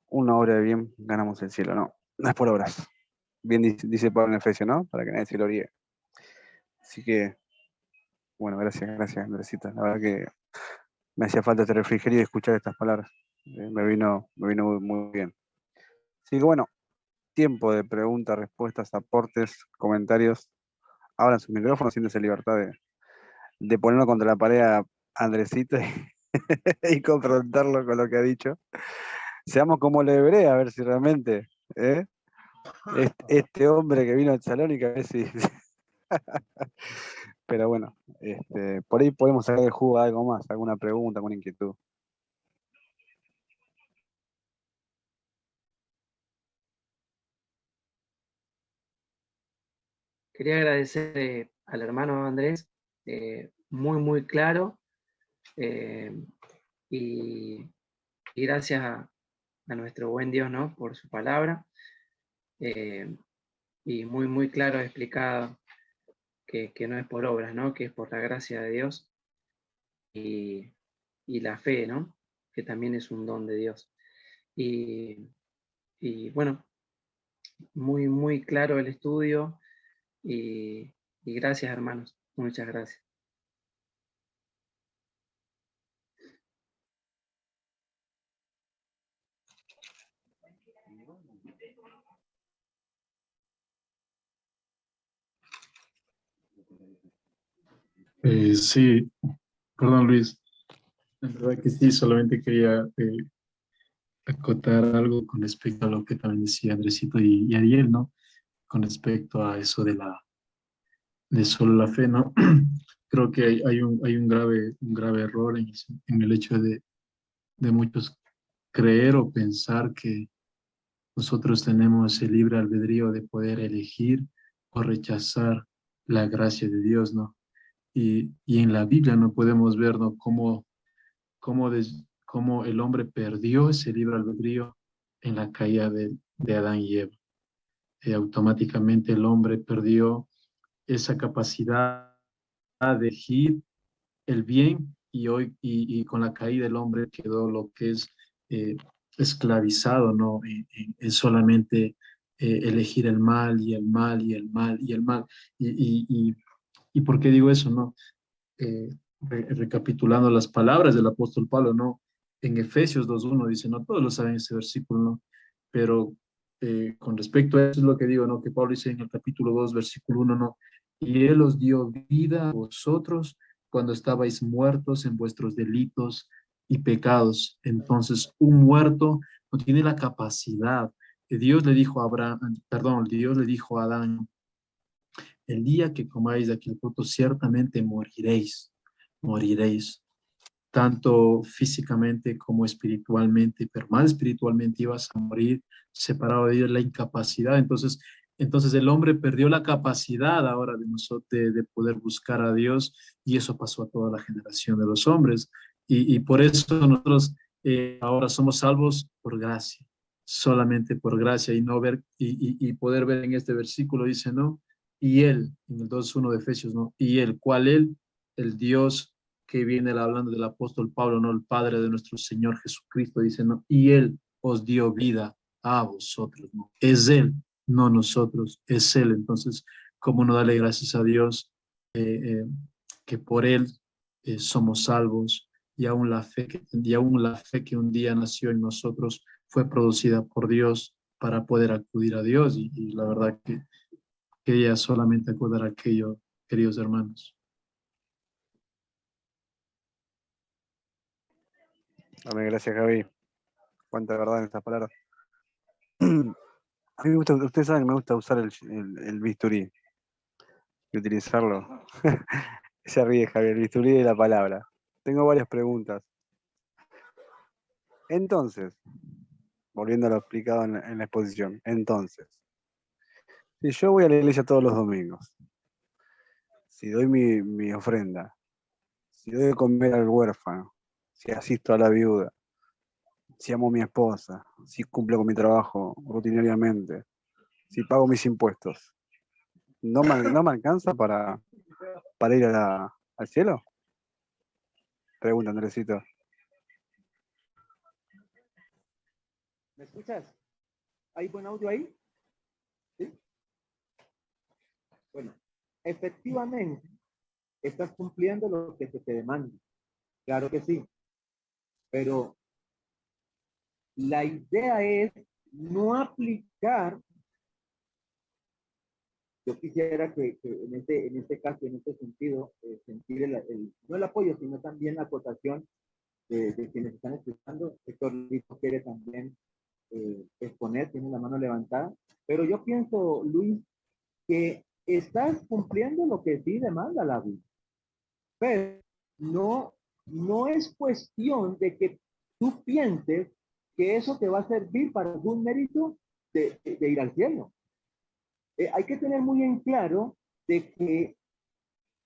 una obra de bien, ganamos el cielo. No, no es por obras. Bien dice Pablo en Efesios, ¿no? Para que nadie se gloríe. Así que, bueno, gracias, Andresito. La verdad que me hacía falta este refrigerio y escuchar estas palabras. Me vino muy bien. Así que, bueno, tiempo de preguntas, respuestas, aportes, comentarios. Abran sus micrófonos, siéntese libertad de ponerlo contra la pared a Andresito y confrontarlo con lo que ha dicho. Seamos como le deberé, a ver si realmente este hombre que vino al salón y que a ver si... Pero bueno, por ahí podemos sacar de jugo algo más, alguna pregunta, alguna inquietud. Quería agradecer al hermano Andrés, muy claro, y gracias a nuestro buen Dios, ¿no? Por su palabra, y muy claro explicado que no es por obras, ¿no? Que es por la gracia de Dios y la fe, ¿no? Que también es un don de Dios. Y bueno, muy claro el estudio y gracias, hermanos. Muchas gracias. Sí, perdón Luis, en verdad que sí, solamente quería acotar algo con respecto a lo que también decía Andresito y Ariel, ¿no? Con respecto a eso de solo la fe, ¿no? Creo que hay un grave error en el hecho de muchos creer o pensar que nosotros tenemos el libre albedrío de poder elegir o rechazar la gracia de Dios, ¿no? Y en la Biblia no podemos ver, ¿no? Cómo el hombre perdió ese libre albedrío en la caída de Adán y Eva. Automáticamente el hombre perdió esa capacidad de elegir el bien y hoy y con la caída del hombre quedó lo que es esclavizado, ¿no? En solamente elegir el mal y el mal y el mal y el mal. ¿Y por qué digo eso, no? Recapitulando las palabras del apóstol Pablo, ¿no? En Efesios 2:1 dice, no todos lo saben ese versículo, ¿no? Pero con respecto a eso es lo que digo, ¿no? Que Pablo dice en el capítulo 2, versículo 1, ¿no? Y Él os dio vida a vosotros cuando estabais muertos en vuestros delitos y pecados. Entonces, un muerto no tiene la capacidad. Dios le dijo a Abraham, perdón, Dios le dijo a Adán, el día que comáis de aquel fruto, ciertamente moriréis, moriréis, tanto físicamente como espiritualmente, pero más espiritualmente ibas a morir separado de Dios, la incapacidad. Entonces el hombre perdió la capacidad ahora de nosotros de poder buscar a Dios y eso pasó a toda la generación de los hombres. Y por eso nosotros ahora somos salvos por gracia, solamente por gracia y no ver y poder ver en este versículo dice, ¿no? Y él, en el 2:1 de Efesios, ¿no? Y él, ¿cuál él? El Dios que viene hablando del apóstol Pablo, ¿no? El Padre de nuestro Señor Jesucristo, dice, ¿no? Y Él os dio vida a vosotros, ¿no? Es Él, no nosotros, es Él. Entonces, ¿cómo no darle gracias a Dios que por Él somos salvos y aún la fe que un día nació en nosotros fue producida por Dios para poder acudir a Dios y la verdad que quería solamente acordar aquello, queridos hermanos. Amén, gracias, Javi. Cuánta verdad en estas palabras. A mí me gusta, ustedes saben que me gusta usar el bisturí y utilizarlo. Se ríe, Javi, el bisturí de la palabra. Tengo varias preguntas. Entonces, volviendo a lo explicado en la exposición, entonces, si yo voy a la iglesia todos los domingos, si doy mi ofrenda, si doy de comer al huérfano, si asisto a la viuda, si amo a mi esposa, si cumplo con mi trabajo rutinariamente, si pago mis impuestos, ¿no me alcanza para ir al cielo? Pregunta, Andresito. ¿Me escuchas? ¿Hay buen audio ahí? ¿Sí? Bueno, efectivamente, estás cumpliendo lo que se te demanda. Claro que sí. Pero la idea es no aplicar. Yo quisiera que en este caso, en este sentido, sentir no el apoyo, sino también la acotación de quienes están escuchando. Héctor Luis quiere también exponer, tiene la mano levantada. Pero yo pienso, Luis, que estás cumpliendo lo que sí demanda la Biblia. Pero no es cuestión de que tú pienses que eso te va a servir para algún mérito de ir al cielo. Hay que tener muy en claro de que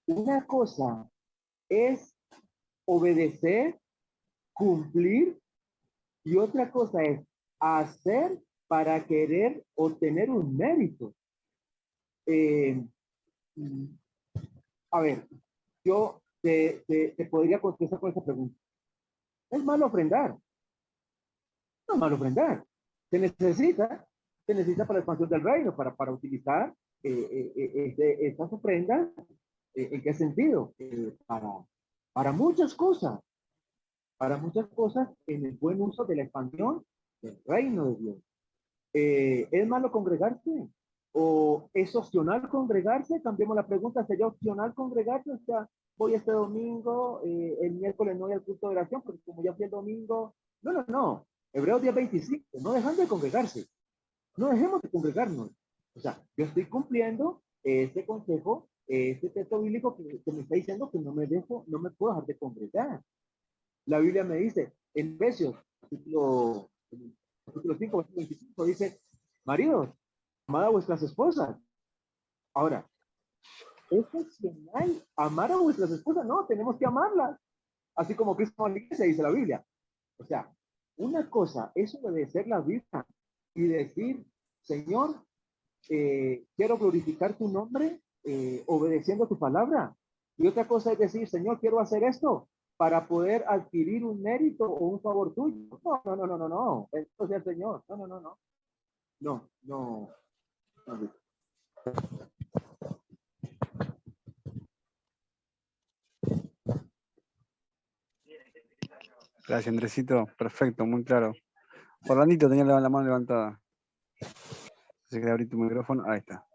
una cosa es obedecer, cumplir, y otra cosa es hacer para querer obtener un mérito. A ver, yo te podría contestar con esa pregunta. ¿Es malo ofrendar? No es malo ofrendar. Se necesita para la expansión del reino, para utilizar estas ofrendas. ¿En qué sentido? Para muchas cosas. Para muchas cosas en el buen uso de la expansión del reino de Dios. ¿Es malo congregarse? ¿O es opcional congregarse? Cambiemos la pregunta, ¿sería opcional congregarse? O sea, voy este domingo, el miércoles no voy al culto de oración, porque como ya fui el domingo, no. Hebreos 10:25, no dejando de congregarse. No dejemos de congregarnos. O sea, yo estoy cumpliendo este consejo, este texto bíblico que me está diciendo que no me puedo dejar de congregar. La Biblia me dice, en Efesios, capítulo 5, versículo 25, dice, maridos, amad a vuestras esposas. Ahora, es opcional amar a vuestras esposas. No, tenemos que amarlas. Así como Cristo amó a la iglesia, dice la Biblia. O sea, una cosa es obedecer la Biblia y decir, Señor, quiero glorificar tu nombre obedeciendo tu palabra. Y otra cosa es decir, Señor, quiero hacer esto para poder adquirir un mérito o un favor tuyo. No, no, no, no, no, no. Esto es el Señor. No, no, no, no. No, no. No. Gracias, Andresito. Perfecto, muy claro. Orlandito tenía la mano levantada. Si querés abrir tu micrófono, ahí está.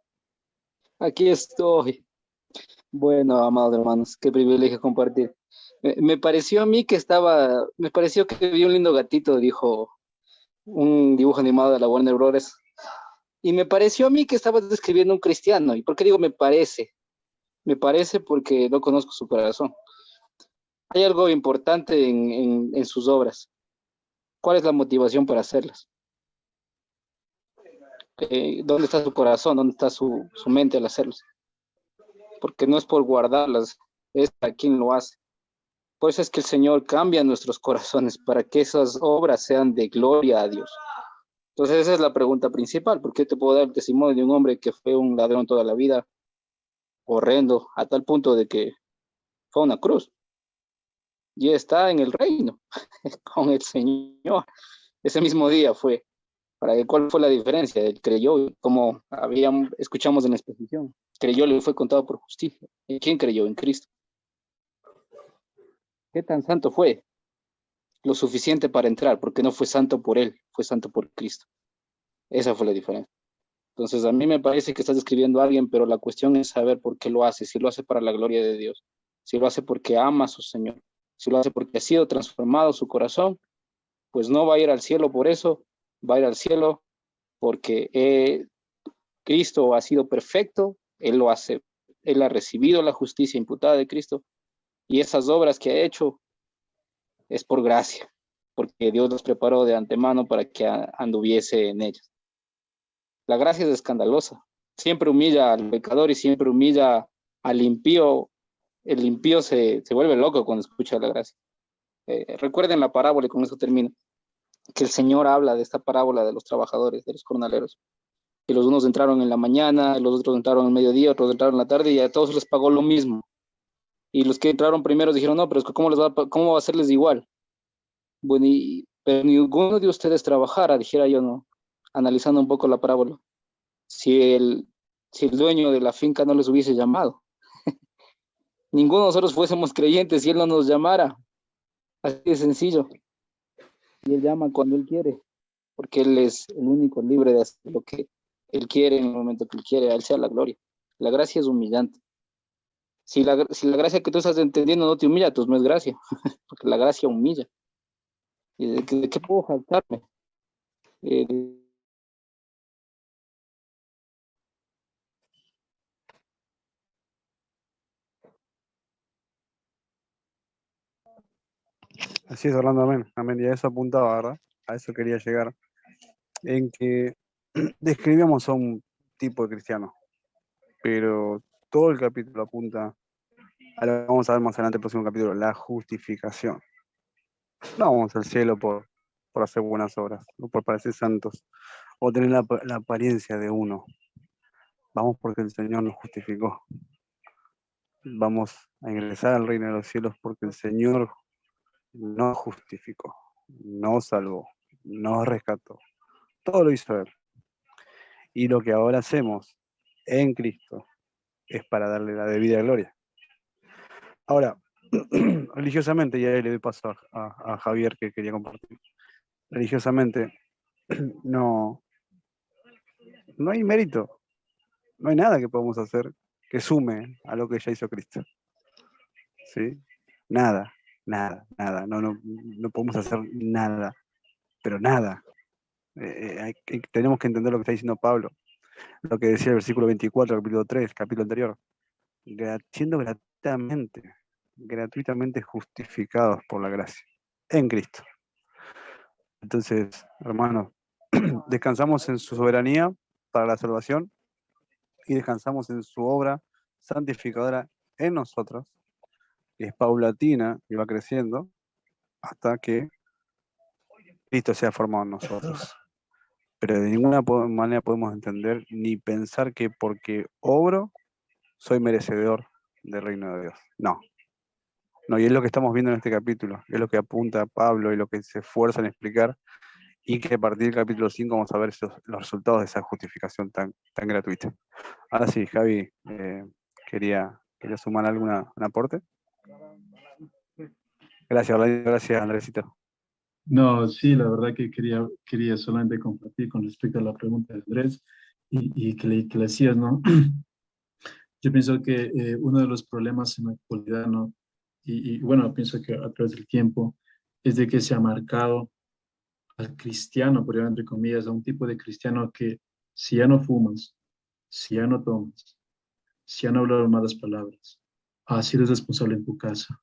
Aquí estoy. Bueno, amados hermanos, qué privilegio compartir. Me pareció a mí me pareció que vi un lindo gatito, dijo un dibujo animado de la Warner Bros. Y me pareció a mí que estaba describiendo un cristiano. ¿Y por qué digo me parece? Me parece porque no conozco su corazón. Hay algo importante en sus obras. ¿Cuál es la motivación para hacerlas? ¿Dónde está su corazón? ¿Dónde está su mente al hacerlas? Porque no es por guardarlas, es para quien lo hace. Por eso es que el Señor cambia nuestros corazones para que esas obras sean de gloria a Dios. Entonces esa es la pregunta principal, porque te puedo dar el testimonio de un hombre que fue un ladrón toda la vida, horrendo, a tal punto de que fue a una cruz y está en el reino con el Señor. Ese mismo día fue. ¿Cuál fue la diferencia? Él creyó, como escuchamos en la exposición, creyó, le fue contado por justicia. ¿Y quién creyó? En Cristo. ¿Qué tan santo fue? Lo suficiente para entrar, porque no fue santo por él, fue santo por Cristo. Esa fue la diferencia. Entonces, a mí me parece que estás describiendo a alguien, pero la cuestión es saber por qué lo hace, si lo hace para la gloria de Dios, si lo hace porque ama a su Señor, si lo hace porque ha sido transformado su corazón, pues no va a ir al cielo por eso, va a ir al cielo porque Cristo ha sido perfecto, Él lo hace, Él ha recibido la justicia imputada de Cristo, y esas obras que ha hecho es por gracia, porque Dios los preparó de antemano para que anduviese en ellas. La gracia es escandalosa, siempre humilla al pecador y siempre humilla al impío. El impío se vuelve loco cuando escucha la gracia. Recuerden la parábola, y con eso termino, que el Señor habla de esta parábola de los trabajadores, de los jornaleros, que los unos entraron en la mañana, los otros entraron al mediodía, otros entraron en la tarde, y a todos les pagó lo mismo. Y los que entraron primero dijeron, no, pero es que ¿cómo va a hacerles igual? Bueno, pero ninguno de ustedes trabajara, dijera yo, no, analizando un poco la parábola, si el dueño de la finca no les hubiese llamado. Ninguno de nosotros fuésemos creyentes si él no nos llamara. Así de sencillo. Y él llama cuando él quiere, porque él es el único libre de hacer lo que él quiere en el momento que él quiere. A él sea la gloria. La gracia es humillante. Si la gracia que tú estás entendiendo no te humilla, entonces no es gracia, porque la gracia humilla. ¿Y de qué puedo jactarme? Así es, Orlando, amén. Amén. Y a eso apuntaba, ¿verdad? A eso quería llegar. En que describíamos a un tipo de cristiano, pero todo el capítulo apunta a lo que vamos a ver más adelante en el próximo capítulo, la justificación. No vamos al cielo por hacer buenas obras, o por parecer santos, o tener la apariencia de uno. Vamos porque el Señor nos justificó. Vamos a ingresar al reino de los cielos porque el Señor nos justificó, nos salvó, nos rescató. Todo lo hizo Él. Y lo que ahora hacemos en Cristo es para darle la debida gloria. Ahora, religiosamente, y ahí le doy paso a Javier que quería compartir. Religiosamente, no hay mérito, no hay nada que podamos hacer que sume a lo que ya hizo Cristo. ¿Sí? Nada, no podemos hacer nada, pero nada. Tenemos que entender lo que está diciendo Pablo, lo que decía el versículo 24, capítulo 3, capítulo anterior. Siendo gratuitamente justificados por la gracia, en Cristo. Entonces, hermanos, descansamos en su soberanía para la salvación y descansamos en su obra santificadora en nosotros, y es paulatina y va creciendo hasta que Cristo sea formado en nosotros. Pero de ninguna manera podemos entender ni pensar que porque obro soy merecedor del reino de Dios. No. No, y es lo que estamos viendo en este capítulo, es lo que apunta Pablo y lo que se esfuerza en explicar, y que a partir del capítulo 5 vamos a ver los resultados de esa justificación tan gratuita. Ahora sí, Javi, quería sumar algún aporte. Gracias, Orlando, gracias, Andresito. No, sí, la verdad que quería solamente compartir con respecto a la pregunta de Andrés y que le hacías, ¿no? Yo pienso que uno de los problemas en la actualidad, ¿no? Bueno, pienso que a través del tiempo es de que se ha marcado al cristiano, por ejemplo, entre comillas, a un tipo de cristiano que si ya no fumas, si ya no tomas, si ya no hablas malas palabras, así eres responsable en tu casa.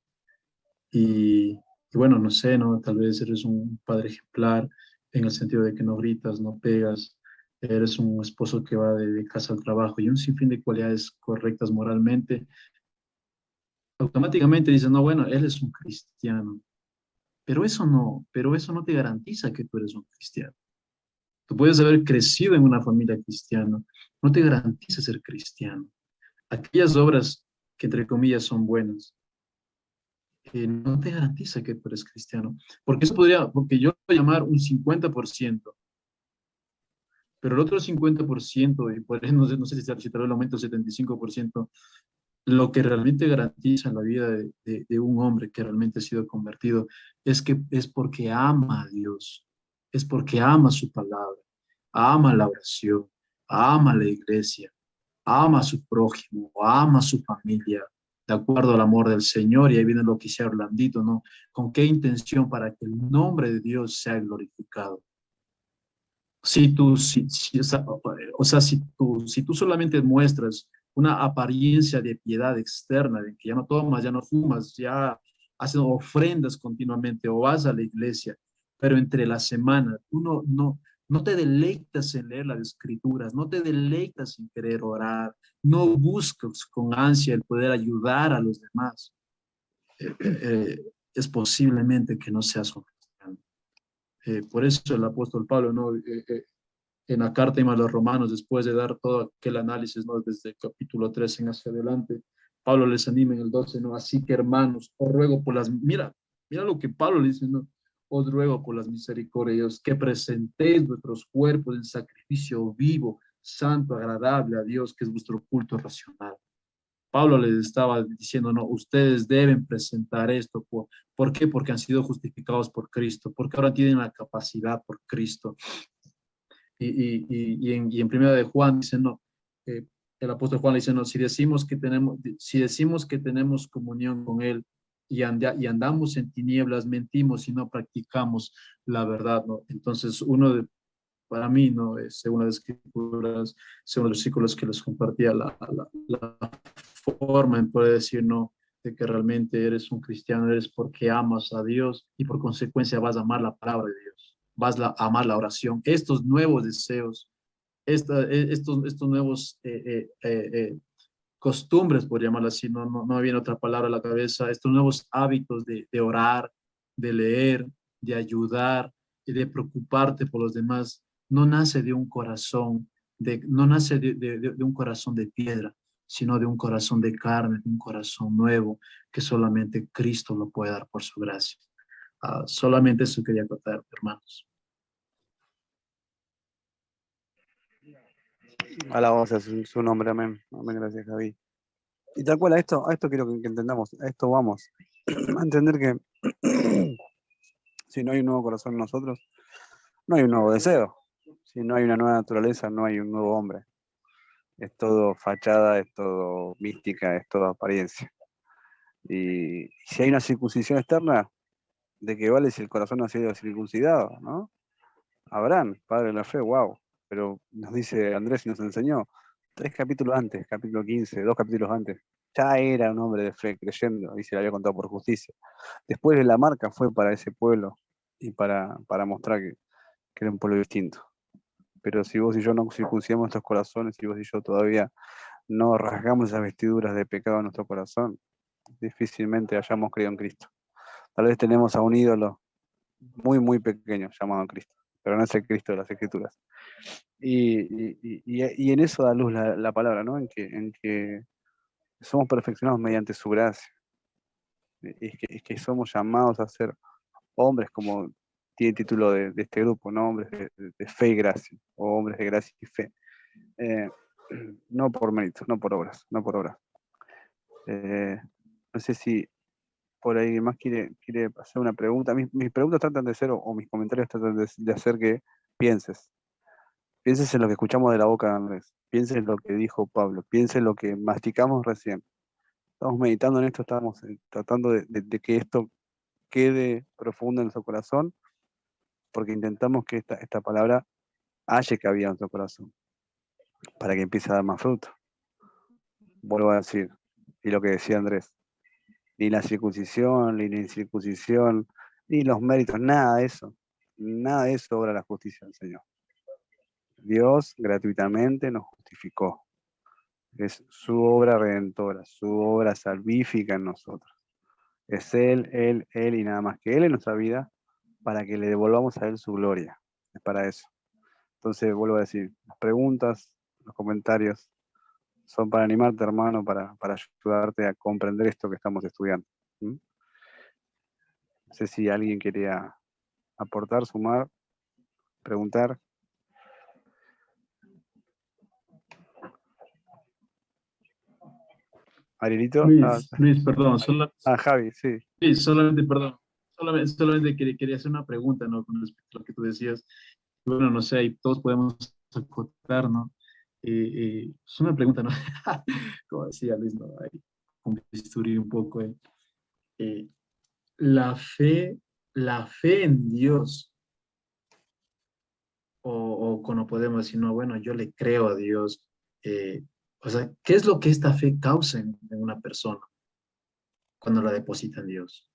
Y bueno, no sé, ¿no? Tal vez eres un padre ejemplar en el sentido de que no gritas, no pegas, eres un esposo que va de casa al trabajo y un sinfín de cualidades correctas moralmente. Automáticamente dices, no, bueno, él es un cristiano. Pero eso no te garantiza que tú eres un cristiano. Tú puedes haber crecido en una familia cristiana, no te garantiza ser cristiano. Aquellas obras que entre comillas son buenas, no te garantiza que tú eres cristiano. Porque yo voy a llamar un 50%, pero el otro 50%, y por eso no sé si tal vez el aumento del 75%, lo que realmente garantiza en la vida de un hombre que realmente ha sido convertido es porque ama a Dios, es porque ama su palabra, ama la oración, ama la iglesia, ama a su prójimo, ama a su familia, de acuerdo al amor del Señor. Y ahí viene lo que dice Orlandito, ¿no? ¿Con qué intención? Para que el nombre de Dios sea glorificado. O sea, si tú solamente muestras una apariencia de piedad externa, de que ya no tomas, ya no fumas, ya haces ofrendas continuamente o vas a la iglesia, pero entre la semana tú no te deleitas en leer las escrituras, no te deleitas en querer orar, no buscas con ansia el poder ayudar a los demás, es posiblemente que no seas un cristiano. Por eso el apóstol Pablo, ¿no? En la carta a los romanos, después de dar todo aquel análisis, ¿no? Desde el capítulo 13 en hacia adelante, Pablo les anima en el 12, ¿no? Así que hermanos, os ruego por mira lo que Pablo le dice, ¿no? Os ruego por las misericordias de Dios que presentéis vuestros cuerpos en sacrificio vivo, santo, agradable a Dios, que es vuestro culto racional. Pablo les estaba diciendo, no, ustedes deben presentar esto. ¿Por qué? Porque han sido justificados por Cristo, porque ahora tienen la capacidad por Cristo. Y en primera de Juan dice, no, el apóstol Juan le dice, no, si decimos que tenemos comunión con él y andamos en tinieblas, mentimos y no practicamos la verdad, ¿no? Entonces, para mí, ¿no? Según las escrituras, según los versículos que les compartía, la forma en poder decir, no, de que realmente eres un cristiano, eres porque amas a Dios y por consecuencia vas a amar la palabra de Dios, vas a amar la oración. Estos nuevos deseos, estos nuevos costumbres, por llamarlo así, no viene otra palabra a la cabeza, estos nuevos hábitos de orar, de leer, de ayudar y de preocuparte por los demás, no nace de un corazón, no nace de un corazón de piedra, sino de un corazón de carne, de un corazón nuevo que solamente Cristo lo puede dar por su gracia. Solamente eso quería contar, hermanos. Alabamos a su nombre, amén. Amén, gracias, Javi. Y tal cual, a esto quiero que entendamos, a esto vamos. A entender que si no hay un nuevo corazón en nosotros, no hay un nuevo deseo. Si no hay una nueva naturaleza, no hay un nuevo hombre. Es todo fachada, es todo mística, es todo apariencia. Y si hay una circuncisión externa, ¿de qué vale si el corazón no ha sido circuncidado, no? Abraham, padre de la fe, wow. Pero nos dice Andrés y nos enseñó 3 capítulos antes, capítulo 15, 2 capítulos antes, ya era un hombre de fe creyendo y se le había contado por justicia. Después la marca fue para ese pueblo y para mostrar que era un pueblo distinto. Pero si vos y yo no circuncidamos nuestros corazones, si vos y yo todavía no rasgamos esas vestiduras de pecado en nuestro corazón, difícilmente hayamos creído en Cristo. Tal vez tenemos a un ídolo muy, muy pequeño llamado Cristo, pero no es el Cristo de las Escrituras. Y en eso da luz la palabra, ¿no? En que somos perfeccionados mediante su gracia. Es que somos llamados a ser hombres, como tiene el título de este grupo, ¿no? Hombres de fe y gracia, o hombres de gracia y fe. No por méritos, no por obras, no por obras. No sé si por ahí más quiere hacer una pregunta. Mis preguntas tratan de ser, o mis comentarios tratan de hacer que pienses. Pienses en lo que escuchamos de la boca de Andrés. Pienses en lo que dijo Pablo. Pienses en lo que masticamos recién. Estamos meditando en esto, estamos tratando de que esto quede profundo en nuestro corazón, porque intentamos que esta palabra haya cabida en nuestro corazón, para que empiece a dar más fruto. Vuelvo a decir, y lo que decía Andrés, ni la circuncisión, ni la incircuncisión, ni los méritos, nada de eso obra la justicia del Señor. Dios gratuitamente nos justificó. Es su obra redentora, su obra salvífica en nosotros. Es Él y nada más que Él en nuestra vida, para que le devolvamos a Él su gloria. Es para eso. Entonces, vuelvo a decir, las preguntas, los comentarios, son para animarte, hermano, para ayudarte a comprender esto que estamos estudiando. ¿Mm? No sé si alguien quería aportar, sumar, preguntar. Arielito. Luis, perdón, Javi, sí. sí, solamente, perdón, solamente quería hacer una pregunta, ¿no? Con respecto a lo que tú decías. Bueno, no sé, ahí todos podemos acotar, ¿no? Es una pregunta, ¿no? Como decía Luis, ¿no? Ahí, con bisturí un poco. Eh, la fe en Dios, o como podemos decir, no, bueno, yo le creo a Dios. O sea, ¿qué es lo que esta fe causa en una persona cuando la deposita en Dios?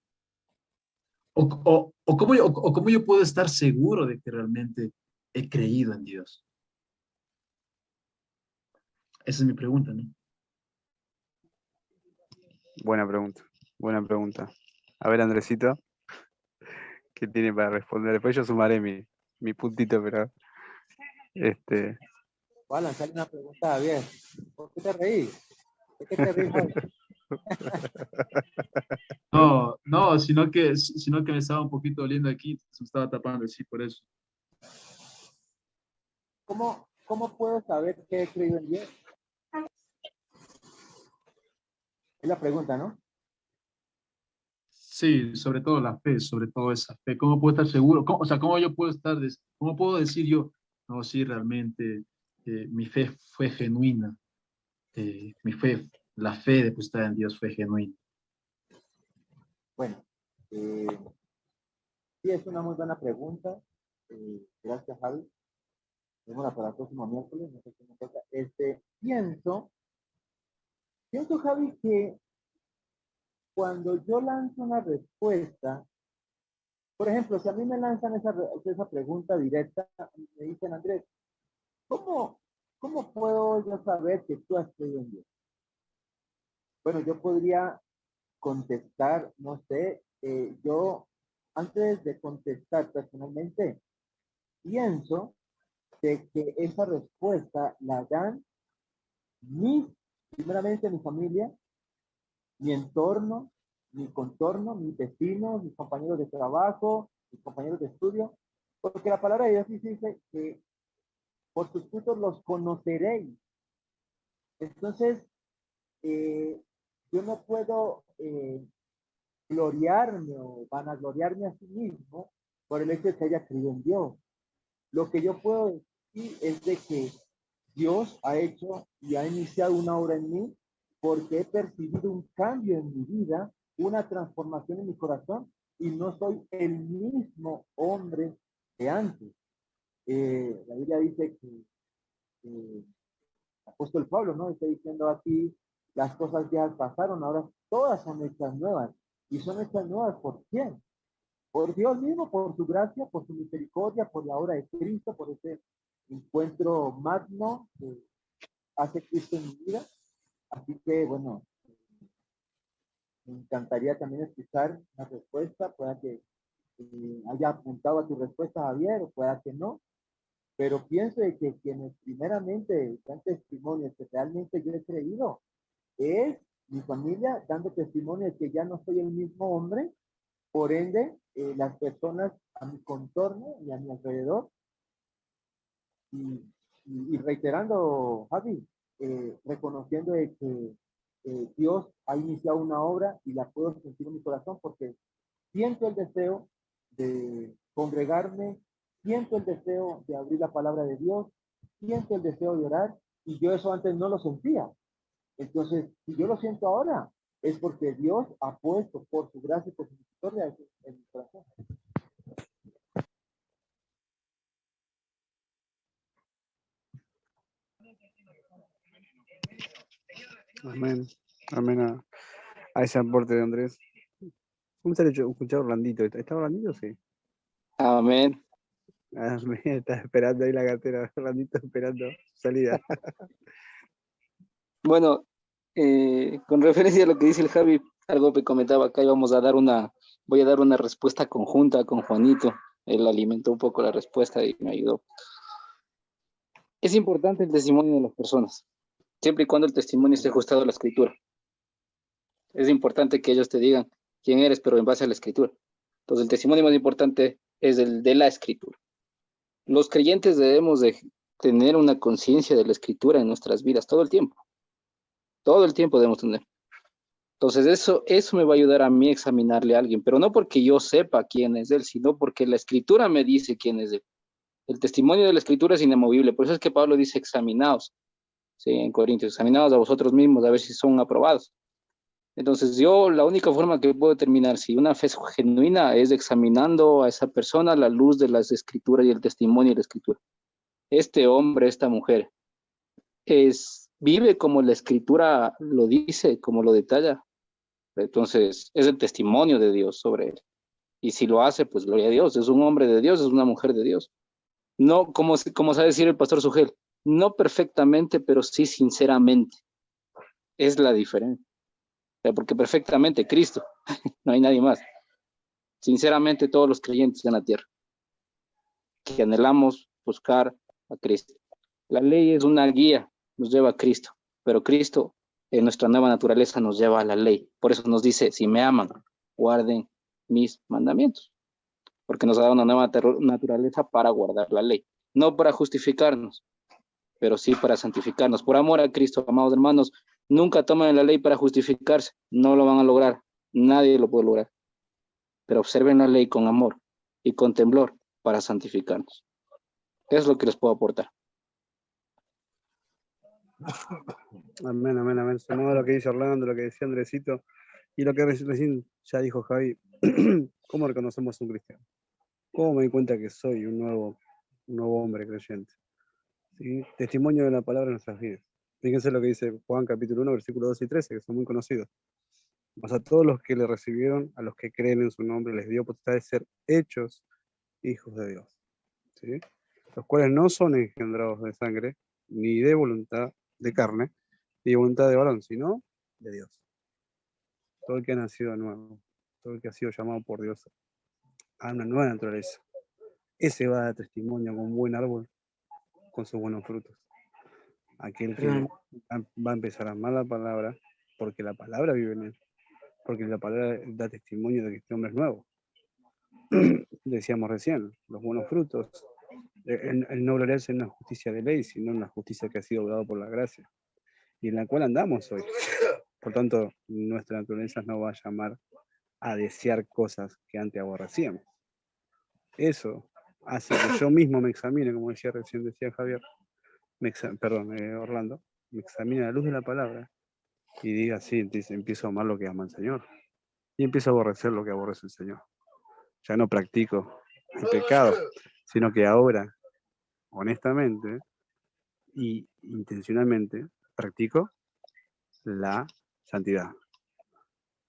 O cómo yo puedo estar seguro de que realmente he creído en Dios. Esa es mi pregunta, ¿no? Buena pregunta. A ver, Andresito, ¿qué tiene para responder? Después yo sumaré mi puntito, pero Voy a lanzarle una pregunta a Javier. ¿Por qué te reí? ¿De qué te reí, Javier? No, sino que me estaba un poquito doliendo aquí, se me estaba tapando, sí, por eso. ¿Cómo puedo saber que he creído en Dios? Es la pregunta, ¿no? Sí, sobre todo la fe, sobre todo esa fe. ¿Cómo puedo estar seguro? O sea, cómo puedo decir yo, no, sí, realmente mi fe fue genuina, la fe depositada en Dios fue genuina? Bueno, sí, es una muy buena pregunta. Gracias, Javi. Vemos para el próximo miércoles. No sé qué me toca. Pienso, Javi, que cuando yo lanzo una respuesta, por ejemplo, si a mí me lanzan esa pregunta directa, me dicen, Andrés, ¿cómo puedo yo saber que tú has creído en Dios? Bueno, yo podría contestar, no sé, yo antes de contestar personalmente, pienso de que esa respuesta la dan primeramente mi familia, mi entorno, mi contorno, mis vecinos, mis compañeros de trabajo, mis compañeros de estudio, porque la palabra de Dios dice que por sus frutos los conoceréis. Entonces, yo no puedo gloriarme o vanagloriarme a sí mismo por el hecho de que haya creído en Dios. Lo que yo puedo decir es de que Dios ha hecho y ha iniciado una obra en mí porque he percibido un cambio en mi vida, una transformación en mi corazón y no soy el mismo hombre de antes. La Biblia dice que el apóstol Pablo, ¿no? Está diciendo aquí, las cosas ya pasaron, ahora todas son hechas nuevas. ¿Y son hechas nuevas por quién? Por Dios mismo, por su gracia, por su misericordia, por la obra de Cristo, por ese encuentro magno que hace Cristo en mi vida. Así que, bueno, me encantaría también escuchar una respuesta, pueda que haya apuntado a tu respuesta, Javier, o pueda que no, pero pienso de que quienes primeramente dan testimonio que realmente yo he creído es mi familia dando testimonio de que ya no soy el mismo hombre, por ende, las personas a mi contorno y a mi alrededor, y reiterando, Javi, reconociendo de que Dios ha iniciado una obra y la puedo sentir en mi corazón porque siento el deseo de congregarme, siento el deseo de abrir la palabra de Dios, siento el deseo de orar y yo eso antes no lo sentía. Entonces, si yo lo siento ahora, es porque Dios ha puesto por su gracia y por su misericordia en mi corazón. Amén. Amén a ese aporte de Andrés. ¿Cómo se le escuchado Orlandito? ¿Está Orlandito? Sí. Amén. Amén. Está esperando ahí la cartera. Orlandito esperando su salida. Bueno, con referencia a lo que dice el Javi, algo que comentaba acá, voy a dar una respuesta conjunta con Juanito. Él alimentó un poco la respuesta y me ayudó. Es importante el testimonio de las personas, siempre y cuando el testimonio esté ajustado a la escritura. Es importante que ellos te digan quién eres, pero en base a la escritura. Entonces, el testimonio más importante es el de la escritura. Los creyentes debemos de tener una conciencia de la escritura en nuestras vidas todo el tiempo. Todo el tiempo debemos tener. Entonces, eso me va a ayudar a mí a examinarle a alguien, pero no porque yo sepa quién es él, sino porque la escritura me dice quién es él. El testimonio de la escritura es inamovible, por eso es que Pablo dice examinaos, ¿sí? En Corintios, examinaos a vosotros mismos a ver si son aprobados. Entonces la única forma que puedo determinar si una fe es genuina es examinando a esa persona a la luz de las escrituras y el testimonio de la escritura. Este hombre, esta mujer, vive como la escritura lo dice, como lo detalla. Entonces, es el testimonio de Dios sobre él. Y si lo hace, pues gloria a Dios. Es un hombre de Dios, es una mujer de Dios. No, como sabe decir el pastor Sugel, no perfectamente, pero sí sinceramente. Es la diferencia. Porque perfectamente Cristo, no hay nadie más. Sinceramente, todos los creyentes en la tierra, que anhelamos buscar a Cristo. La ley es una guía, nos lleva a Cristo, pero Cristo en nuestra nueva naturaleza nos lleva a la ley. Por eso nos dice, si me aman, guarden mis mandamientos, porque nos ha dado una nueva naturaleza para guardar la ley, no para justificarnos, pero sí para santificarnos. Por amor a Cristo, amados hermanos, nunca tomen la ley para justificarse, no lo van a lograr, nadie lo puede lograr, pero observen la ley con amor y con temblor para santificarnos. Es lo que les puedo aportar. Amén, amén, amén. Sumado lo que dice Orlando, lo que decía Andresito y lo que recién ya dijo Javi. ¿Cómo reconocemos un cristiano? ¿Cómo me di cuenta que soy un nuevo hombre creyente? ¿Sí? Testimonio de la palabra en nuestras vidas. Fíjense lo que dice Juan capítulo 1, versículos 2 y 13, que son muy conocidos. Mas a todos los que le recibieron, a los que creen en su nombre, les dio potestad de ser hechos hijos de Dios. ¿Sí? Los cuales no son engendrados de sangre, ni de voluntad de carne, ni de voluntad de varón, sino de Dios. Todo el que ha nacido de nuevo, todo el que ha sido llamado por Dios a una nueva naturaleza, ese va a dar testimonio con un buen árbol, con sus buenos frutos. Aquel que va a empezar a amar la palabra, porque la palabra vive en él, porque la palabra da testimonio de que este hombre es nuevo. Decíamos recién, los buenos frutos, el no gloriarse en una justicia de ley, sino en la justicia que ha sido dada por la gracia, y en la cual andamos hoy. Por tanto, nuestra naturaleza nos va a llamar a desear cosas que antes aborrecíamos. Eso hace que yo mismo me examine, como decía Javier, Orlando, me examine a la luz de la palabra y diga, sí, empiezo a amar lo que ama el Señor y empiezo a aborrecer lo que aborrece el Señor. Ya no practico el pecado, sino que ahora, honestamente y intencionalmente, practico la santidad.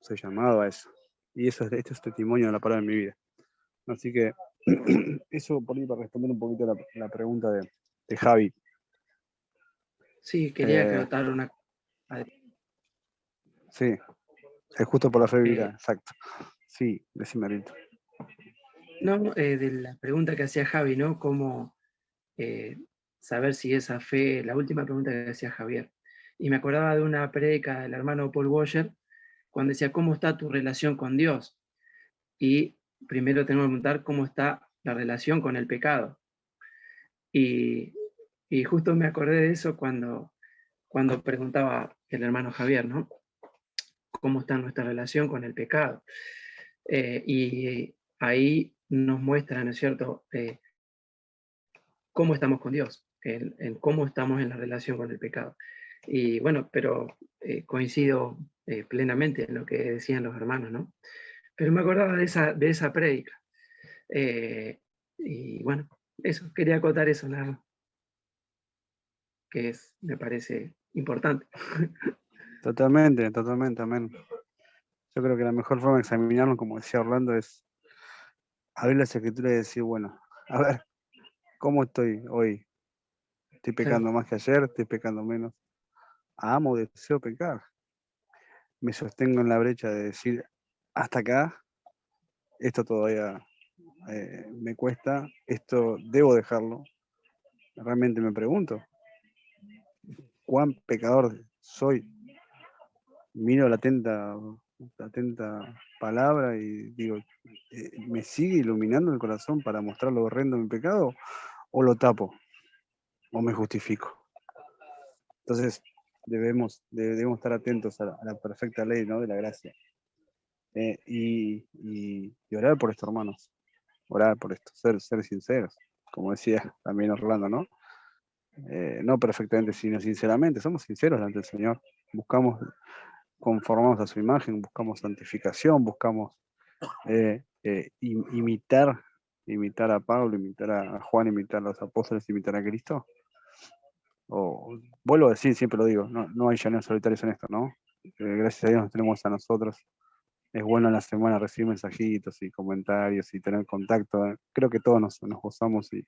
Soy llamado a eso. Y esto es testimonio de la palabra en mi vida. Así que eso por ahí para responder un poquito la pregunta de Javi. Sí, quería acotar una. Sí, es justo por la fe vivirá, Eh, exacto. Sí, decime, Arito. No, de la pregunta que hacía Javi, ¿no? Cómo saber si esa fe, la última pregunta que hacía Javier. Y me acordaba de una prédica del hermano Paul Washer, cuando decía, ¿cómo está tu relación con Dios? Y primero tengo que preguntar cómo está la relación con el pecado. Y, y justo me acordé de eso cuando preguntaba el hermano Javier, ¿no? ¿Cómo está nuestra relación con el pecado? Y ahí nos muestra, ¿no es cierto?, cómo estamos con Dios, en cómo estamos en la relación con el pecado. Y bueno, pero coincido plenamente en lo que decían los hermanos, ¿no? Pero me acordaba de esa prédica. Y bueno, eso, quería acotar eso nada más, que es, me parece importante. Totalmente, totalmente, amén. Yo creo que la mejor forma de examinarnos, como decía Orlando, es abrir las escrituras y decir, bueno, a ver, ¿cómo estoy hoy? ¿Estoy pecando más que ayer? ¿Estoy pecando menos? Amo, deseo pecar. Me sostengo en la brecha de decir, hasta acá, esto todavía me cuesta, esto debo dejarlo. Realmente me pregunto, ¿cuán pecador soy? Miro la atenta palabra y digo, ¿me sigue iluminando el corazón para mostrar lo horrendo de mi pecado? ¿O lo tapo? ¿O me justifico? Entonces, debemos estar atentos a la perfecta ley, ¿no?, de la gracia. Y orar por esto, hermanos. Orar por esto, ser sinceros. Como decía también Orlando, ¿no? No perfectamente, sino sinceramente. Somos sinceros ante el Señor. Buscamos conformarnos a su imagen, buscamos santificación, buscamos imitar a Pablo, imitar a Juan, imitar a los apóstoles, imitar a Cristo. O vuelvo a decir, siempre lo digo, no hay llaneros solitarios en esto, ¿no? Gracias a Dios nos tenemos a nosotros. Es bueno en la semana recibir mensajitos y comentarios y tener contacto. Creo que todos nos gozamos y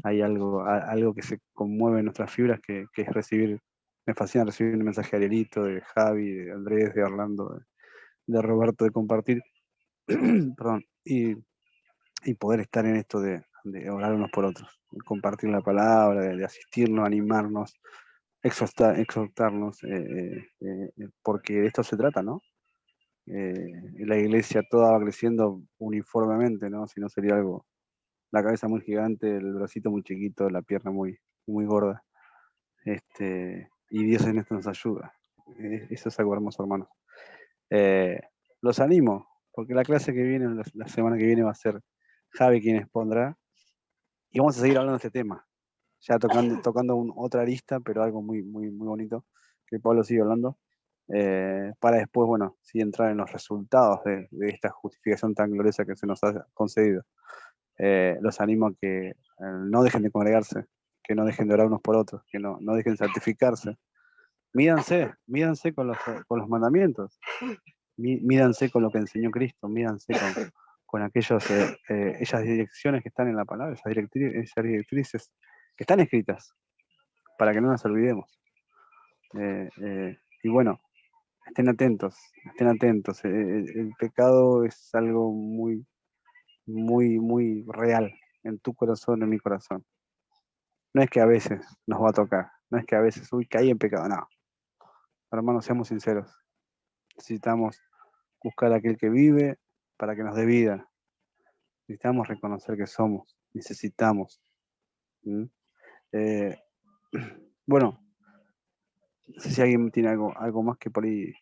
hay algo que se conmueve en nuestras fibras que es recibir. Me fascina recibir un mensaje de Arielito, de Javi, de Andrés, de Orlando, de Roberto, de compartir, perdón, y poder estar en esto de orar unos por otros, de compartir la palabra, de asistirnos, animarnos, exhortarnos, porque de esto se trata, ¿no? La iglesia toda va creciendo uniformemente, ¿no? Si no sería algo, la cabeza muy gigante, el bracito muy chiquito, la pierna muy, muy gorda. Y Dios en esto nos ayuda. Eso es algo hermoso, hermanos. Los animo, porque la clase que viene, la semana que viene, va a ser Javi quien expondrá, y vamos a seguir hablando de este tema, ya tocando otra arista, pero algo muy, muy, muy bonito, que Pablo sigue hablando, para después, bueno, sí entrar en los resultados de esta justificación tan gloriosa que se nos ha concedido. Los animo a que no dejen de congregarse, que no dejen de orar unos por otros, que no dejen de santificarse. Mídanse con los mandamientos, mídanse con lo que enseñó Cristo, mídanse con esas direcciones que están en la palabra, esas directrices que están escritas, para que no las olvidemos. Y bueno, estén atentos. El pecado es algo muy, muy, muy real en tu corazón, en mi corazón. No es que a veces nos va a tocar, no es que a veces, uy, caí en pecado, no. Hermanos, seamos sinceros. Necesitamos buscar a aquel que vive para que nos dé vida. Necesitamos reconocer que somos, necesitamos. Bueno, no sé si alguien tiene algo más que por ahí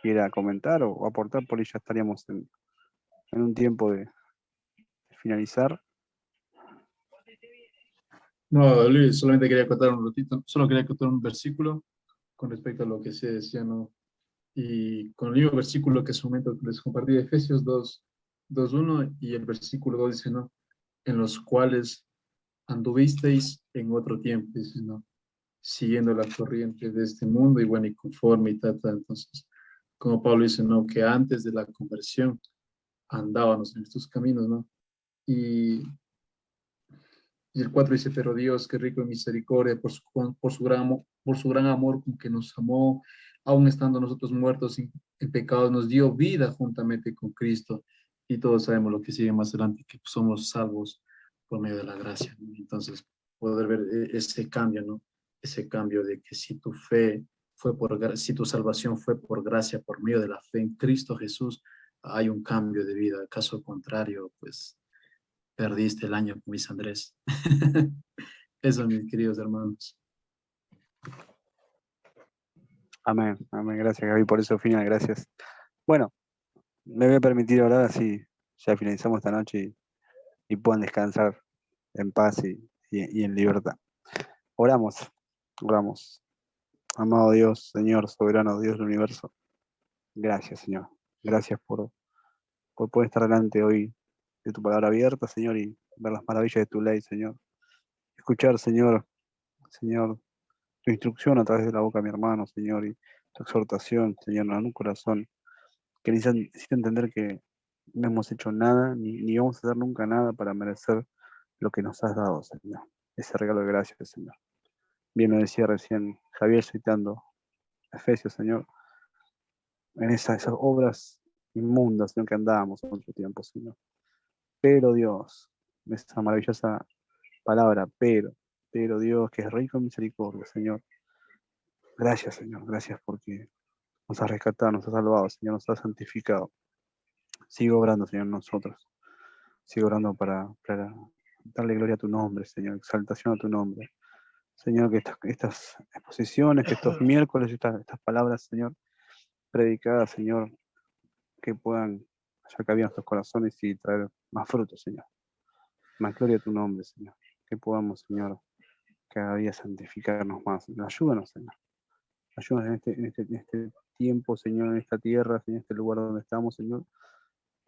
quiera comentar o aportar, por ahí ya estaríamos en un tiempo de finalizar. No, Luis, solamente quería contar un ratito, solo quería contar un versículo con respecto a lo que se decía, ¿no? Y con el mismo versículo que en su momento les compartí de Efesios 2:1 y el versículo 2 dice, ¿no? En los cuales anduvisteis en otro tiempo, dice, ¿no? Siguiendo la corriente de este mundo y bueno, y conforme y tal. Entonces, como Pablo dice, ¿no? Que antes de la conversión andábamos en estos caminos, ¿no? Y el 4 dice, pero Dios, que rico en misericordia, por su gran por su gran amor con que nos amó, aun estando nosotros muertos en pecados, nos dio vida juntamente con Cristo. Y todos sabemos lo que sigue más adelante, que somos salvos por medio de la gracia, ¿no? Entonces, poder ver ese cambio, ¿no? Ese cambio de que si tu fe si tu salvación fue por gracia, por medio de la fe en Cristo Jesús, hay un cambio de vida. Caso contrario, pues perdiste el año, como dice Andrés. Eso, mis queridos hermanos. Amén, amén. Gracias, Gaby, por eso final, gracias. Bueno, me voy a permitir orar así ya finalizamos esta noche y puedan descansar en paz y en libertad. Oramos, oramos. Amado Dios, Señor, soberano Dios del universo, gracias, Señor. Gracias por poder estar delante hoy de tu palabra abierta, Señor, y ver las maravillas de tu ley, Señor. Escuchar, Señor, tu instrucción a través de la boca de mi hermano, Señor, y tu exhortación, Señor, en un corazón que necesita entender que no hemos hecho nada, ni vamos a hacer nunca nada para merecer lo que nos has dado, Señor. Ese regalo de gracia, Señor. Bien lo decía recién Javier citando Efesios, Señor, en esas obras inmundas, Señor, que andábamos en otro tiempo, Señor. Pero Dios, esa maravillosa palabra, pero Dios, que es rico en misericordia, Señor. Gracias, Señor, gracias porque nos has rescatado, nos has salvado, Señor, nos has santificado. Sigo obrando, Señor, en nosotros. Sigo orando para darle gloria a tu nombre, Señor, exaltación a tu nombre. Señor, que estas exposiciones, que estos miércoles, estas palabras, Señor, predicadas, Señor, que puedan hacer cabida en nuestros corazones y traer más frutos, Señor. Más gloria a tu nombre, Señor. Que podamos, Señor, cada día santificarnos más. Señor. Ayúdanos, Señor. Ayúdanos en este tiempo, Señor, en esta tierra, Señor, en este lugar donde estamos, Señor,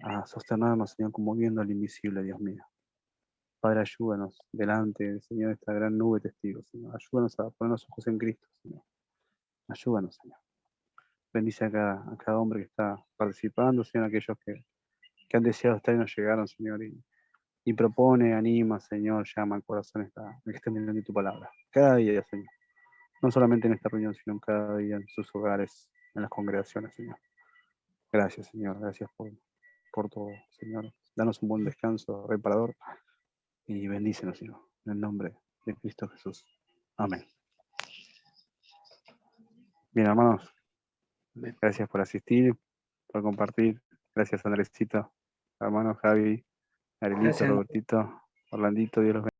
a sostenernos, Señor, como viendo al invisible, Dios mío. Padre, ayúdanos delante, Señor, de esta gran nube de testigos, Señor. Ayúdanos a poner los ojos en Cristo, Señor. Ayúdanos, Señor. Bendice a cada hombre que está participando, Señor, aquellos que han deseado estar y no llegaron, Señor, y propone, anima, Señor, llama al corazón que estén mirando tu palabra. Cada día, Señor. No solamente en esta reunión, sino cada día en sus hogares, en las congregaciones, Señor. Gracias, Señor. Gracias por todo, Señor. Danos un buen descanso reparador y bendícenos, Señor. En el nombre de Cristo Jesús. Amén. Bien, hermanos. Gracias por asistir, por compartir. Gracias, Andresito. Hermanos Javi, Arilito, Gracias. Robertito, Orlandito, Dios los bendiga.